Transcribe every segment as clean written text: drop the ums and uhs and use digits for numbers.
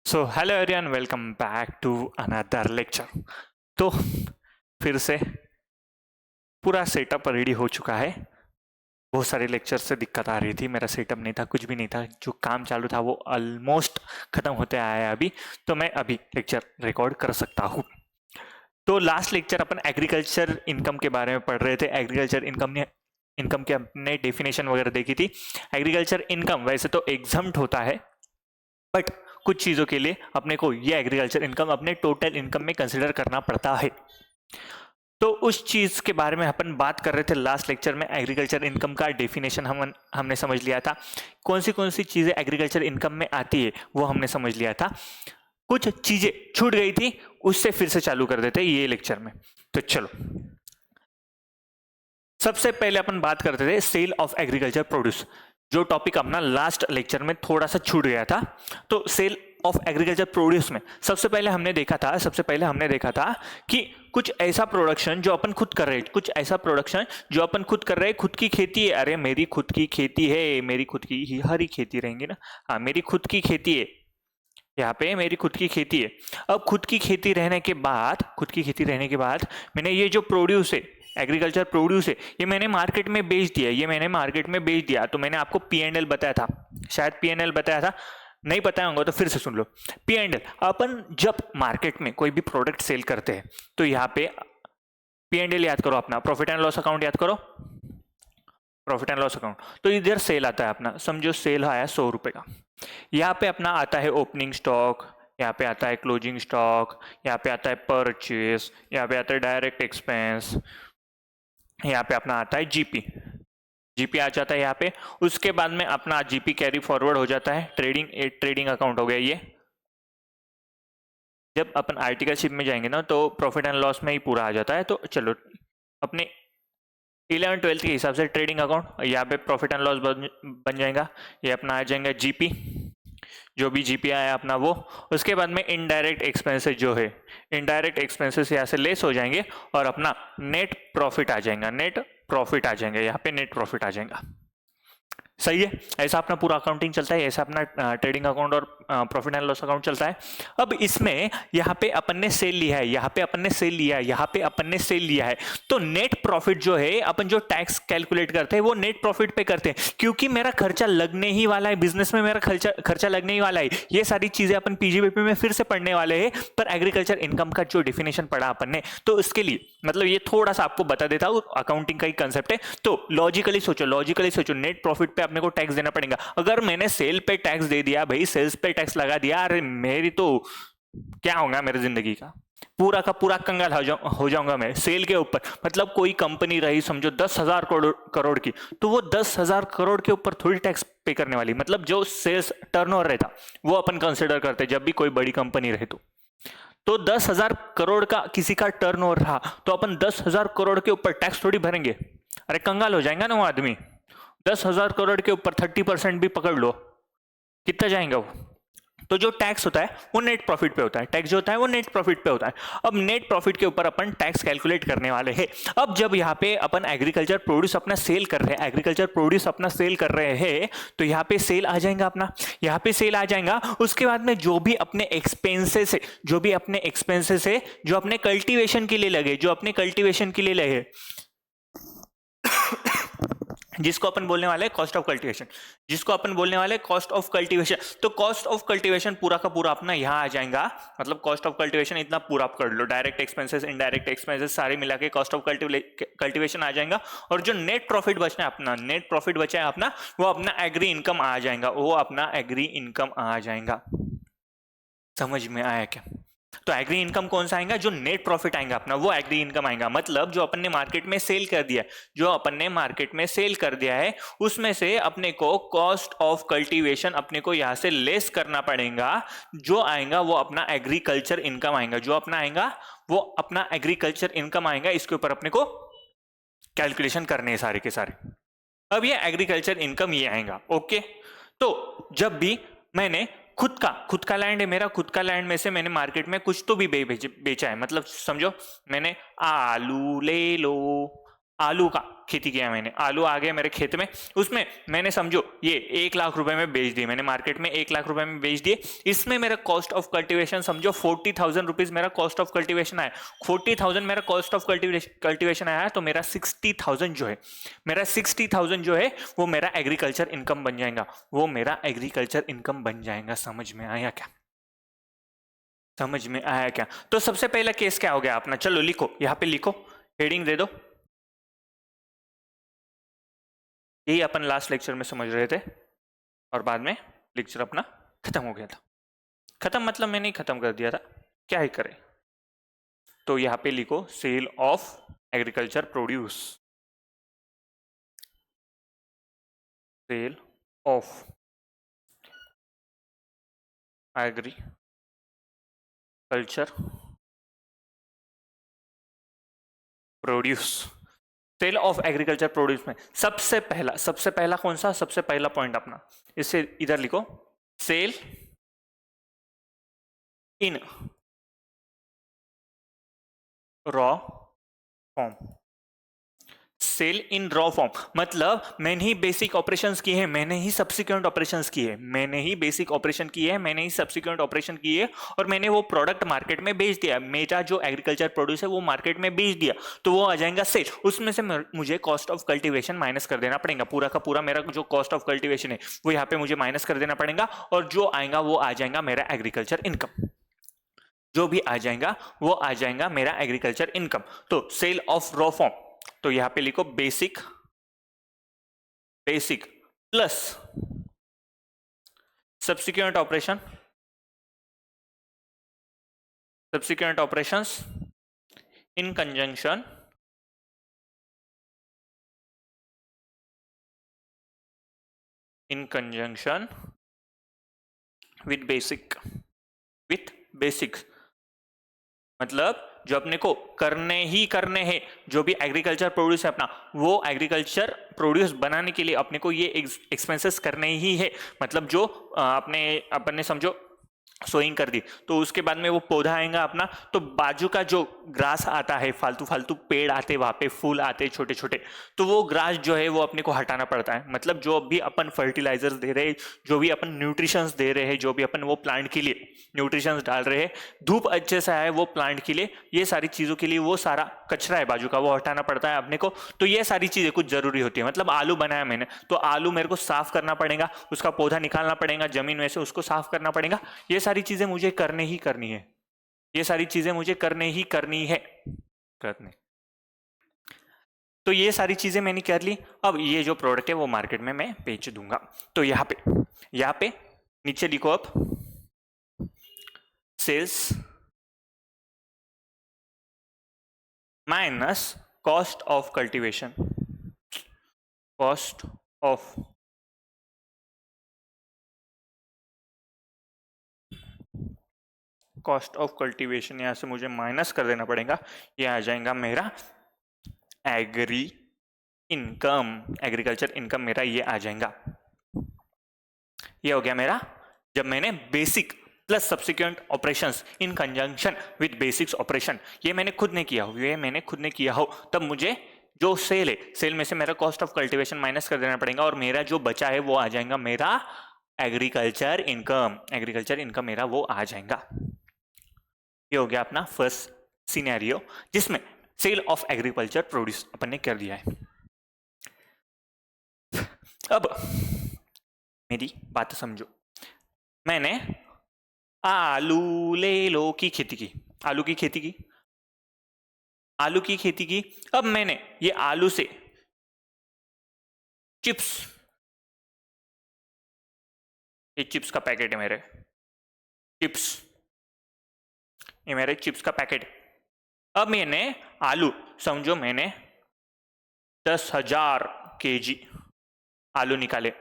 So hello everyone, welcome back to another lecture. तो फिर से पूरा सेटअप रेडी हो चुका है। बहुत सारे लेक्चर से दिक्कत आ रही थी, मेरा सेटअप नहीं था, कुछ भी नहीं था, जो काम चालू था वो ऑलमोस्ट खत्म होते आया है अभी, तो मैं अभी लेक्चर रिकॉर्ड कर सकता हूँ। तो लास्ट लेक्चर अपन एग्रीकल्चर इनकम के बारे में पढ़ रहे थे। एग्रीकल्चर इनकम की अपने डेफिनेशन वगैरह देखी थी। एग्रीकल्चर इनकम वैसे तो एग्जम्प्ट होता है, बट कुछ चीजों के लिए अपने को ये एग्रीकल्चर इनकम अपने टोटल इनकम में कंसिडर करना पड़ता है। तो उस चीज के बारे में अपन बात कर रहे थे लास्ट लेक्चर में। एग्रीकल्चर इनकम का डेफिनेशन हमने समझ लिया था। कौन सी चीजें एग्रीकल्चर इनकम में आती है वो हमने समझ लिया था। कुछ चीजें छूट गई थी, उससे फिर से चालू कर देते ये लेक्चर में। तो चलो, सबसे पहले अपन बात करते थे सेल ऑफ एग्रीकल्चर प्रोड्यूस, जो टॉपिक अपना लास्ट लेक्चर में थोड़ा सा छूट गया था। तो सेल ऑफ एग्रीकल्चर प्रोड्यूस में सबसे पहले हमने देखा था कि कुछ ऐसा प्रोडक्शन जो अपन खुद कर रहे हैं, खुद की खेती है। अरे मेरी खुद की खेती है, मेरी खुद की ही हरी खेती रहेंगी ना। हाँ, मेरी खुद की खेती है, यहाँ पे मेरी खुद की खेती है। अब खुद की खेती रहने के बाद मैंने ये जो प्रोड्यूस है, एग्रीकल्चर प्रोड्यूस है, ये मैंने मार्केट में बेच दिया। तो मैंने आपको P&L बताया था, शायद P&L बताया था, नहीं बताया होगा तो फिर से सुन लो। P&L, अपन जब मार्केट में कोई भी प्रोडक्ट सेल करते हैं तो यहाँ पे P&L याद करो, अपना प्रॉफिट एंड लॉस अकाउंट याद करो, प्रॉफिट एंड लॉस अकाउंट। तो इधर सेल आता है अपना, समझो सेल आया 100 रुपए का। यहाँ पे अपना आता है ओपनिंग स्टॉक, यहाँ पे आता है क्लोजिंग स्टॉक, यहाँ पे आता है परचेज, यहाँ पे आता है डायरेक्ट एक्सपेंस, यहाँ पे अपना आता है जीपी आ जाता है यहाँ पे। उसके बाद में अपना जीपी कैरी फॉरवर्ड हो जाता है, ट्रेडिंग अकाउंट हो गया ये। जब अपन आर्टिकलशिप में जाएंगे ना तो प्रॉफिट एंड लॉस में ही पूरा आ जाता है। तो चलो, अपने 11th-12th के हिसाब से ट्रेडिंग अकाउंट, यहाँ पे प्रॉफिट एंड लॉस बन जाएगा। ये अपना आ जाएगा जीपी, जो भी जीपी आया अपना वो। उसके बाद में इनडायरेक्ट एक्सपेंसेस जो है, इनडायरेक्ट एक्सपेंसेस यहाँ से लेस हो जाएंगे और अपना नेट प्रॉफिट आ जाएगा, यहाँ पे नेट प्रॉफिट आ जाएगा। सही है, ऐसा अपना पूरा अकाउंटिंग चलता है, ऐसा अपना ट्रेडिंग अकाउंट और प्रॉफिट एंड लॉस अकाउंट चलता है। अब इसमें यहाँ पे अपन ने सेल लिया है, यहाँ पे अपन ने सेल लिया है, तो नेट प्रॉफिट जो है, अपन जो टैक्स कैलकुलेट करते हैं वो नेट प्रॉफिट पे करते हैं, क्योंकि मेरा खर्चा लगने ही वाला है, बिजनेस में मेरा खर्चा लगने ही वाला है। ये सारी चीजें अपन पीजीबीपी में फिर से पढ़ने वाले हैं। पर एग्रीकल्चर इनकम का जो डिफिनेशन पढ़ा अपन ने, तो उसके लिए मतलब ये थोड़ा सा आपको बता देता हूँ, अकाउंटिंग का ही कंसेप्ट है। तो लॉजिकली सोचो, नेट प्रॉफिट पे अपने को टैक्स देना पड़ेगा। अगर मैंने सेल पे टैक्स दे दिया भाई, सेल्स पे टैक्स लगा दिया, अरे मेरी तो क्या होगा, मेरी जिंदगी का पूरा कंगाल हो जाऊंगा मैं सेल के ऊपर। मतलब कोई कंपनी रही समझो 10,000 करोड़ की, तो वो 10,000 करोड़ के ऊपर थोड़ी टैक्स पे करने वाली। मतलब जो सेल्स टर्नओवर रहता वो अपन कंसिडर करते जब भी कोई बड़ी कंपनी रहे। तो 10,000 करोड़ का किसी का टर्नओवर रहा तो अपन 10,000 करोड़ के ऊपर टैक्स थोड़ी भरेंगे। अरे कंगाल हो जाएगा ना वो आदमी। 10,000 करोड़ के ऊपर 30% भी पकड़ लो, कितना जाएगा वो। तो जो टैक्स होता है वो नेट प्रॉफिट पे होता है, टैक्स जो होता है वो नेट प्रॉफिट पे होता है। अब नेट प्रॉफिट के ऊपर अपन टैक्स कैलकुलेट करने वाले हैं। अब जब यहाँ पे अपन एग्रीकल्चर प्रोड्यूस अपना सेल कर रहे हैं, तो यहाँ पे सेल आ जाएगा अपना, यहाँ पे सेल आ जाएगा। उसके बाद में जो भी अपने एक्सपेंसेस है, जो अपने कल्टीवेशन के लिए लगे, जिसको अपन बोलने वाले कॉस्ट ऑफ कल्टीवेशन, तो कॉस्ट ऑफ कल्टीवेशन पूरा का पूरा अपना यहाँ आ जाएगा। मतलब कॉस्ट ऑफ कल्टीवेशन इतना पूरा आप कर लो, डायरेक्ट एक्सपेंसेस, इनडायरेक्ट एक्सपेंसेस सारे मिला के कॉस्ट ऑफ कल्टीवेशन आ जाएगा। और जो नेट प्रॉफिट बचा है अपना, वो अपना एग्री इनकम आ जाएगा। समझ में आया क्या? तो एग्री इनकम कौन सा आएगा? जो नेट प्रॉफिट आएगा अपना, वो एग्री इनकम आएगा। मतलब जो अपन ने मार्केट में सेल कर दिया है, उसमें से अपने को कॉस्ट ऑफ कल्टीवेशन अपने को यहां से लेस करना पड़ेगा। जो आएगा वो अपना एग्रीकल्चर इनकम आएगा। इसके ऊपर अपने को कैलकुलेशन करने हैं सारे के सारे। अब ये एग्रीकल्चर इनकम ये आएगा। ओके, तो जब भी मैंने खुद का लैंड है, मेरा खुद का लैंड में से मैंने मार्केट में कुछ तो भी बेचा है। मतलब समझो मैंने आलू ले लो, आलू का खेती किया मैंने, आलू आ गए मेरे खेत में, उसमें मैंने समझो ये 1 लाख रुपए में बेच दिए मैंने, मार्केट में 1 लाख रुपए में बेच दिए। इसमें मेरा कॉस्ट ऑफ कल्टीवेशन समझो 40,000 रुपीज मेरा कॉस्ट ऑफ कल्टीवेशन आया, 40,000 मेरा कॉस्ट ऑफ कल्टीवेशन आया, तो मेरा 60,000 जो है, मेरा 60,000 जो है वो मेरा एग्रीकल्चर इनकम बन जाएगा, वो मेरा एग्रीकल्चर इनकम बन जाएगा। समझ में आया क्या? समझ में आया क्या? तो सबसे पहला केस क्या हो गया अपना, चलो लिखो, यहाँ पे लिखो, हेडिंग दे दो, यही अपन लास्ट लेक्चर में समझ रहे थे और बाद में लेक्चर अपना खत्म हो गया था। खत्म मतलब मैंने ही खत्म कर दिया था, क्या ही करें। तो यहाँ पे लिखो sale of agriculture produce, sale of agriculture produce, sale of agriculture produce में सबसे पहला कौन सा, सबसे पहला पॉइंट अपना, इससे इधर लिखो, सेल इन रॉ फॉर्म, सेल इन रॉ फॉर्म मतलब मैंने ही बेसिक ऑपरेशंस किए हैं, मैंने ही सब्सिक्वेंट ऑपरेशंस किए, मैंने ही बेसिक ऑपरेशन किए हैं, मैंने ही सब्सिक्वेंट ऑपरेशन किए और मैंने वो प्रोडक्ट मार्केट में बेच दिया, मेरा जो एग्रीकल्चर प्रोड्यूस है वो मार्केट में बेच दिया, तो वो आ जाएगा सेल। उसमें से मुझे कॉस्ट ऑफ कल्टीवेशन माइनस कर देना पड़ेगा, पूरा का पूरा मेरा जो कॉस्ट ऑफ कल्टीवेशन है वो यहाँ पे मुझे माइनस कर देना पड़ेगा, और जो आएगा वो आ जाएगा मेरा एग्रीकल्चर इनकम, जो भी आ जाएगा वो आ जाएगा मेरा एग्रीकल्चर इनकम। तो सेल ऑफ रॉ फॉर्म, तो यहां पे लिखो basic plus subsequent operations in conjunction with basics, मतलब जो अपने को करने हैं, जो भी एग्रीकल्चर प्रोड्यूस है अपना, वो एग्रीकल्चर प्रोड्यूस बनाने के लिए अपने को ये एक्सपेंसेस करने ही है, मतलब जो अपन ने समझो सोइंग कर दी, तो उसके बाद में वो पौधा आएगा अपना, तो बाजू का जो ग्रास आता है, फालतू पेड़ आते, वहां पे फूल आते छोटे छोटे, तो वो ग्रास जो है वो अपने को हटाना पड़ता है, मतलब जो भी अपन फर्टिलाइजर्स दे रहे हैं, जो भी अपन न्यूट्रिशंस दे रहे हैं, जो भी अपन वो प्लांट के लिए न्यूट्रिशंस डाल रहे हैं, धूप अच्छे से आए वो प्लांट के लिए, ये सारी चीजों के लिए वो सारा कचरा है बाजू का वो हटाना पड़ता है अपने को, तो ये सारी चीजें कुछ जरूरी होती है। मतलब आलू बनाया मैंने, तो आलू मेरे को साफ करना पड़ेगा, उसका पौधा निकालना पड़ेगा जमीन में से, उसको साफ करना पड़ेगा, ये सारी चीजें मुझे करने ही करनी है, ये सारी चीजें मुझे करनी है। तो ये सारी चीजें मैंने कर ली, अब ये जो प्रोडक्ट है वो मार्केट में मैं बेच दूंगा। तो यहाँ पे नीचे लिखो अब sales minus cost of cultivation, cost of cultivation यहां से मुझे माइनस कर देना पड़ेगा, ये आ जाएगा मेरा एग्रीकल्चर इनकम मेरा ये आ जाएगा, ये हो गया मेरा जब मैंने basic plus subsequent operations in conjunction with basics operation, ये मैंने खुद ने किया हो, तब मुझे जो सेल है, सेल में से मेरा कॉस्ट ऑफ कल्टीवेशन माइनस कर देना पड़ेगा, और मेरा जो बचा है वो आ जाएगा मेरा एग्रीकल्चर इनकम मेरा वो आ जाएगा। ये हो गया अपना फर्स्ट सिनेरियो, जिसमें सेल ऑफ एग्रीकल्चर प्रोड्यूस अपन ने कर दिया है। अब मेरी बात समझो, मैंने आलू ले लो की खेती की, आलू की खेती की, अब मैंने ये आलू से चिप्स, ये चिप्स का पैकेट है मेरे, ये मेरे चिप्स का पैकेट। अब मैंने आलू समझो मैंने 10,000 kg आलू निकाले,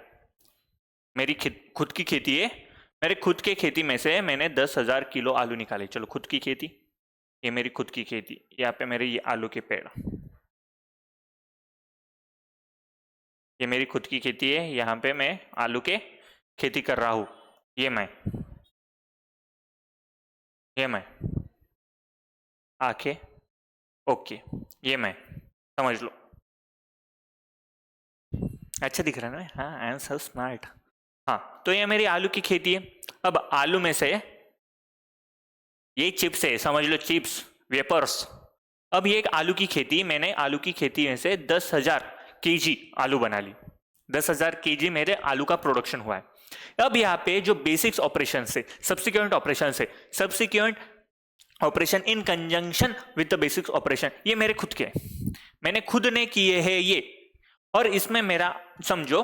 मेरी खुद की खेती है, मेरे खुद के खेती में से मैंने 10,000 किलो आलू निकाले। चलो खुद की खेती, ये मेरी खुद की खेती, यहाँ पे मेरे ये आलू के पेड़, ये मेरी खुद की खेती है, यहाँ पे मैं आलू के खेती कर रहा हूं, ये मैं आंखें ओके, ये मैं समझ लो, अच्छा दिख रहा है ना? हाँ, आई एम सो स्मार्ट। हाँ, तो ये मेरी आलू की खेती है। अब आलू में से ये चिप्स है, समझ लो चिप्स, वेपर्स। अब ये एक आलू की खेती, मैंने आलू की खेती में से 10,000 केजी आलू बना ली। 10,000 केजी मेरे आलू का प्रोडक्शन हुआ है। अब यहाँ पे जो बेसिक्स ऑपरेशन से सब्सिक्वेंट ऑपरेशन से subsequent operation in conjunction with the basics operation, ये मेरे खुद के, मैंने खुद ने किए हैं ये। और इसमें मेरा समझो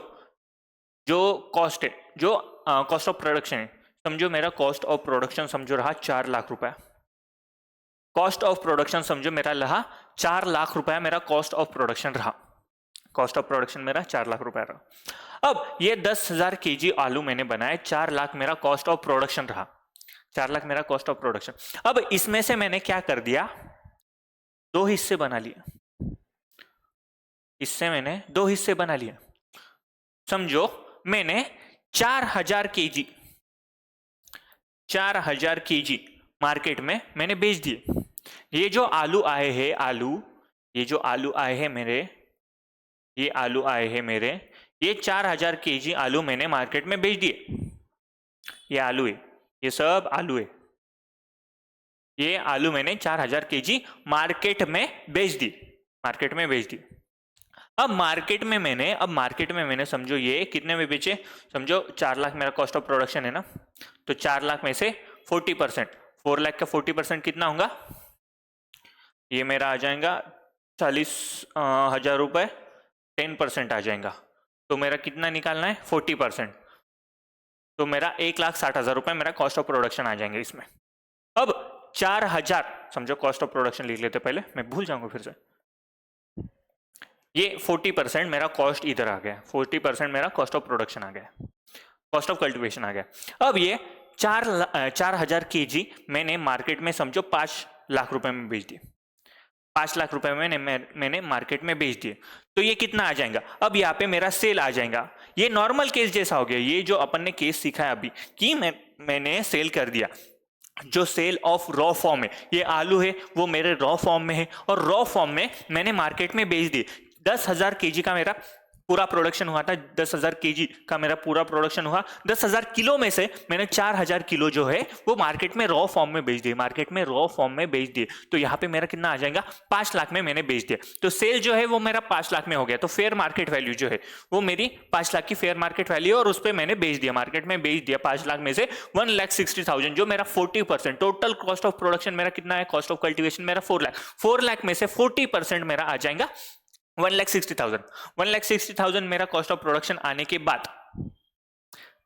जो कॉस्ट है, जो कॉस्ट ऑफ प्रोडक्शन है, समझो मेरा कॉस्ट ऑफ प्रोडक्शन समझो रहा 4 लाख रुपया। कॉस्ट ऑफ प्रोडक्शन समझो मेरा रहा 4 लाख रुपया, मेरा कॉस्ट ऑफ प्रोडक्शन रहा। कॉस्ट ऑफ प्रोडक्शन मेरा 4 लाख रुपया रहा। अब ये 10,000 केजी आलू मैंने बनाए, 4 लाख मेरा कॉस्ट ऑफ प्रोडक्शन रहा। 4 लाख मेरा कॉस्ट ऑफ प्रोडक्शन। अब इसमें से मैंने क्या कर दिया, 2 हिस्से बना लिए। इससे मैंने 2 हिस्से बना लिए। समझो मैंने 4,000 केजी, 4,000 केजी मार्केट में मैंने बेच दिए। ये जो आलू आए हैं, आलू, ये जो आलू आए हैं मेरे, ये आलू आए हैं मेरे, ये 4,000 केजी आलू मैंने मार्केट में बेच दिए। ये आलू है, ये सब आलू है। ये आलू मैंने 4,000 केजी मार्केट में बेच दी, मार्केट में बेच दी। अब मार्केट में मैंने समझो ये कितने में बेचे, समझो 4 लाख मेरा कॉस्ट ऑफ प्रोडक्शन है ना, तो 4 लाख में से 40%, 4 लाख का 40% कितना होगा, ये मेरा आ जाएगा 40,000 रुपए, 10% आ जाएगा। तो मेरा कितना निकालना है, 40%। तो मेरा 1,60,000 रुपए मेरा कॉस्ट ऑफ प्रोडक्शन आ जाएंगे इसमें। अब 4,000 समझो कॉस्ट ऑफ प्रोडक्शन लिख लेते पहले, मैं भूल जाऊंगा फिर से। ये 40% मेरा कॉस्ट इधर आ गया, 40% मेरा कॉस्ट ऑफ प्रोडक्शन आ गया, कॉस्ट ऑफ कल्टीवेशन आ गया। अब ये 4,000 केजी मैंने मार्केट में समझो 5 लाख रुपए में बेच दिए। 5 लाख रुपए मैंने मार्केट में बेच दिए, तो ये कितना आ जाएगा, अब यहाँ पे मेरा सेल आ जाएगा। ये नॉर्मल केस जैसा हो गया, ये जो अपन ने केस सीखा है अभी कि मैंने सेल कर दिया। जो सेल ऑफ रॉ फॉर्म है, ये आलू है वो मेरे रॉ फॉर्म में है, और रॉ फॉर्म में मैंने मार्केट में बेच दिए। 10,000 केजी का मेरा पूरा प्रोडक्शन हुआ था, 10,000 केजी का मेरा पूरा प्रोडक्शन हुआ। 10,000 किलो में से मैंने 4,000 किलो जो है वो मार्केट में रॉ फॉर्म में बेच दिए, मार्केट में रॉ फॉर्म में बेच दिए। तो यहाँ पे मेरा कितना आ जाएगा, 5 लाख में मैंने बेच दिया। तो सेल जो है वो मेरा 5 लाख में हो गया। तो फेयर मार्केट वैल्यू जो है वो मेरी 5 लाख की फेयर मार्केट वैल्यू, और उस पर मैंने बेच दिया, मार्केट में बेच दिया 5 लाख में से 1,60,000, जो मेरा 40%। टोटल कॉस्ट ऑफ प्रोडक्शन मेरा कितना है, कॉस्ट ऑफ कल्टीवेशन मेरा 4 लाख। 4 लाख में से 40% मेरा आ जाएगा 1,60,000। 1,60,000 मेरा कॉस्ट ऑफ प्रोडक्शन आने के बाद,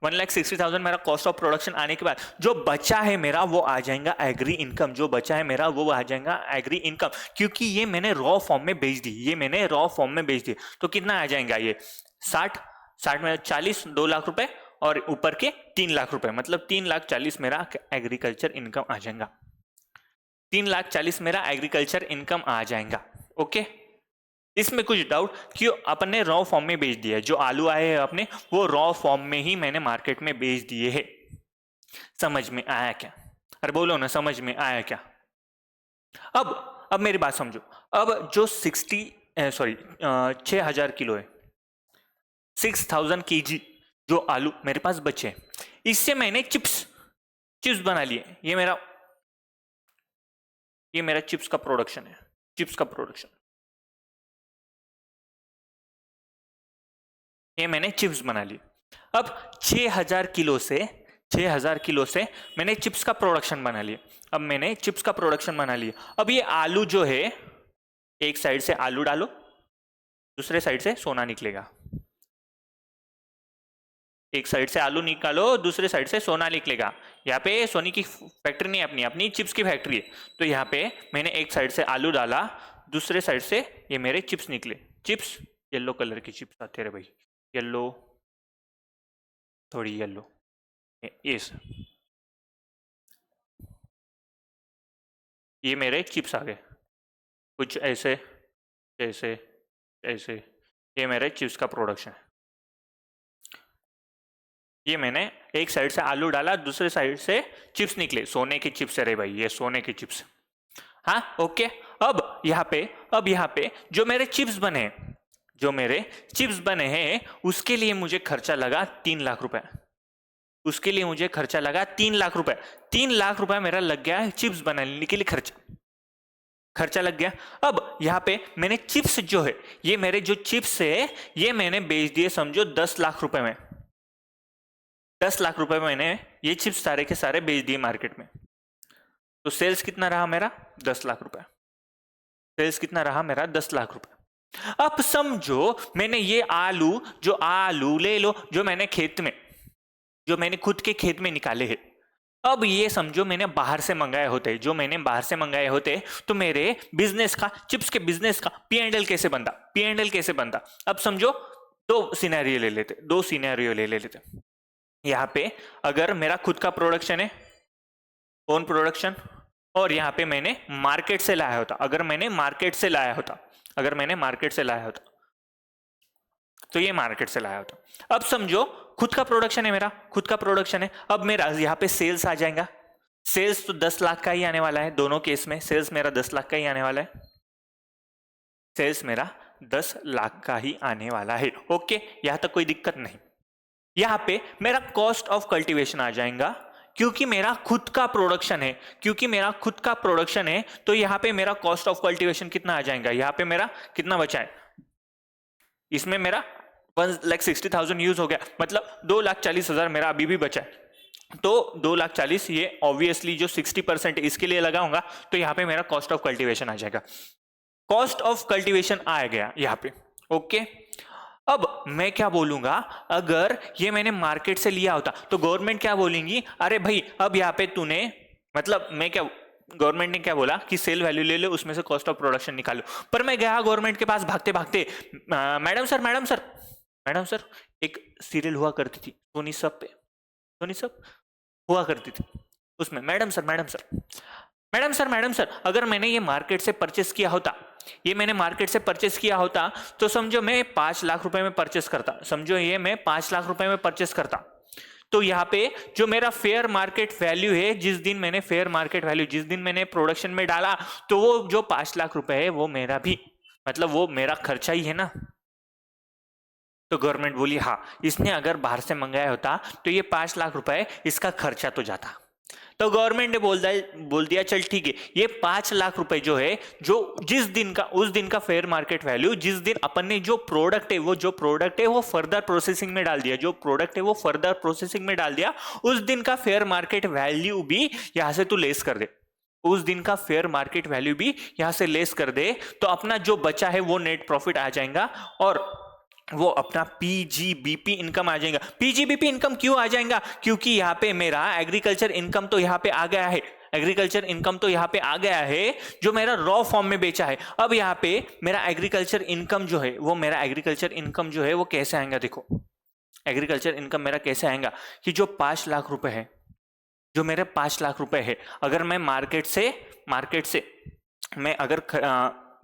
1,60,000 मेरा कॉस्ट ऑफ प्रोडक्शन आने के बाद जो बचा है मेरा वो आ जाएगा एग्री इनकम। जो बचा है मेरा वो आ जाएगा एग्री इनकम, क्योंकि ये मैंने रॉ फॉर्म में बेच दी, ये मैंने रॉ फॉर्म में बेच दी। तो कितना आ जाएगा ये 60 में 40, 2 लाख रुपए, और ऊपर के 3 लाख रुपए, मतलब 3,40,000 मेरा एग्रीकल्चर इनकम आ जाएगा। 3,40,000 मेरा एग्रीकल्चर इनकम आ जाएगा। ओके, इसमें कुछ डाउट? क्यों, अपन ने रॉ फॉर्म में बेच दिया है, जो आलू आए हैं अपने वो रॉ फॉर्म में ही मैंने मार्केट में बेच दिए हैं। समझ में आया क्या? अरे बोलो ना, समझ में आया क्या? अब मेरी बात समझो। अब जो 6,000 किलो है, 6,000 केजी जो आलू मेरे पास बचे, इससे मैंने चिप्स बना लिए। ये मेरा चिप्स का प्रोडक्शन है, चिप्स का प्रोडक्शन। ये मैंने चिप्स बना ली। अब 6,000 किलो से मैंने चिप्स का प्रोडक्शन बना लिया। अब मैंने चिप्स का प्रोडक्शन बना लिया। अब ये आलू जो है, एक साइड से आलू डालो, दूसरे साइड से सोना निकलेगा। एक साइड से आलू निकालो, दूसरे साइड से सोना निकलेगा। यहाँ पे सोनी की फैक्ट्री नहीं, अपनी चिप्स की फैक्ट्री है। तो यहाँ पे मैंने एक साइड से आलू डाला, दूसरे साइड से ये मेरे चिप्स निकले। चिप्स येलो कलर की चिप्स आते रहे भाई, येलो, थोड़ी येलो, ये मेरे चिप्स आ गए कुछ ऐसे ऐसे ऐसे। ये मेरे चिप्स का प्रोडक्शन है। ये मैंने एक साइड से आलू डाला, दूसरे साइड से चिप्स निकले, सोने की चिप्स है रे भाई, ये सोने की चिप्स। हाँ ओके। अब यहाँ पे जो मेरे चिप्स बने, जो मेरे चिप्स बने हैं उसके लिए मुझे खर्चा लगा 3 लाख रुपए, उसके लिए मुझे खर्चा लगा 3 लाख रुपए। 3 लाख रुपए मेरा लग गया है चिप्स बनाने के लिए, खर्चा लग गया। अब यहाँ पे मैंने चिप्स जो है, ये मेरे जो चिप्स है ये मैंने बेच दिए समझो 10 लाख रुपए में। 10 लाख रुपए मैंने ये चिप्स सारे के सारे बेच दिए मार्केट में। तो सेल्स कितना रहा मेरा? 10 लाख रुपए। सेल्स कितना रहा मेरा? 10 लाख रुपए। अब समझो मैंने ये आलू ले लो जो मैंने खेत में, जो मैंने खुद के खेत में निकाले हैं। अब ये समझो मैंने बाहर से मंगाए होते, जो मैंने बाहर से मंगाए होते तो मेरे बिजनेस का, चिप्स के बिजनेस का P&L कैसे बनता? P&L कैसे बनता? अब समझो दो सिनेरियो ले लेते। यहाँ पे अगर मेरा खुद का प्रोडक्शन है, ओन प्रोडक्शन, और यहाँ पे मैंने मार्केट से लाया होता, अगर मैंने मार्केट से लाया होता तो ये मार्केट से लाया होता। अब समझो खुद का प्रोडक्शन है, मेरा खुद का प्रोडक्शन है। अब मेरा यहाँ पे सेल्स आ जाएगा। सेल्स तो 10 लाख का ही आने वाला है, दोनों केस में सेल्स मेरा 10 लाख का ही आने वाला है। सेल्स मेरा 10 लाख का ही आने वाला है। ओके, यहाँ तक कोई दिक्कत नहीं। यहाँ पे मेरा कॉस्ट ऑफ कल्टीवेशन आ जाएगा, क्योंकि मेरा खुद का प्रोडक्शन है, तो यहाँ पे मेरा कॉस्ट ऑफ कल्टीवेशन कितना आ जाएगा? यहाँ पे मेरा कितना बचा है? इसमें मेरा 1,60,000 यूज हो गया, मतलब 2,40,000 मेरा अभी भी बचा है। तो 2,40,000 ये ऑब्वियसली जो 60% इसके लिए लगाऊंगा, तो यहाँ पे मेरा कॉस्ट ऑफ कल्टीवेशन आ जाएगा। कॉस्ट ऑफ कल्टीवेशन आ गया यहाँ पे। ओके, अब मैं क्या बोलूंगा, अगर ये मैंने मार्केट से लिया होता तो गवर्नमेंट क्या बोलेंगी, अरे भाई अब यहाँ पे तूने, मतलब मैं क्या, गवर्नमेंट ने क्या बोला कि सेल वैल्यू ले लो, उसमें से कॉस्ट ऑफ प्रोडक्शन निकालो। पर मैं गया गवर्नमेंट के पास भागते भागते, मैडम सर एक सीरियल हुआ करती थी सोनी सब पे, हुआ करती थी, उसमें मैडम सर अगर मैंने ये मार्केट से परचेस किया होता, तो समझो मैं 5 लाख रुपए में परचेस करता, तो यहाँ पे जो मेरा फेयर मार्केट वैल्यू है, जिस दिन मैंने प्रोडक्शन में डाला, तो वो जो 5 लाख रुपए है वो मेरा भी, मतलब वो मेरा खर्चा ही है ना। तो गवर्नमेंट बोली हाँ, इसने अगर बाहर से मंगाया होता तो ये 5 लाख रुपए इसका खर्चा तो जाता। तो गवर्नमेंट ने बोल दिया चल ठीक है, ये 5 लाख रुपए जो है, जो उस दिन का फेयर मार्केट वैल्यू, जिस दिन अपन ने जो प्रोडक्ट है वो फर्दर प्रोसेसिंग में डाल दिया, उस दिन का फेयर मार्केट वैल्यू भी यहां से तू लेस कर दे, तो अपना जो बचा है वो नेट प्रॉफिट आ जाएगा, और वो अपना पीजीबीपी इनकम आ जाएगा। पीजीबीपी इनकम क्यों आ जाएगा? क्योंकि यहाँ पे मेरा एग्रीकल्चर इनकम तो यहाँ पे आ गया है, जो मेरा रॉ फॉर्म में बेचा है। अब यहाँ पे मेरा एग्रीकल्चर इनकम जो है वो कैसे आएगा? देखो, एग्रीकल्चर इनकम मेरा कैसे आएगा कि जो 5 लाख रुपए है, जो मेरे 5 लाख रुपए है, अगर मैं मार्केट से मैं अगर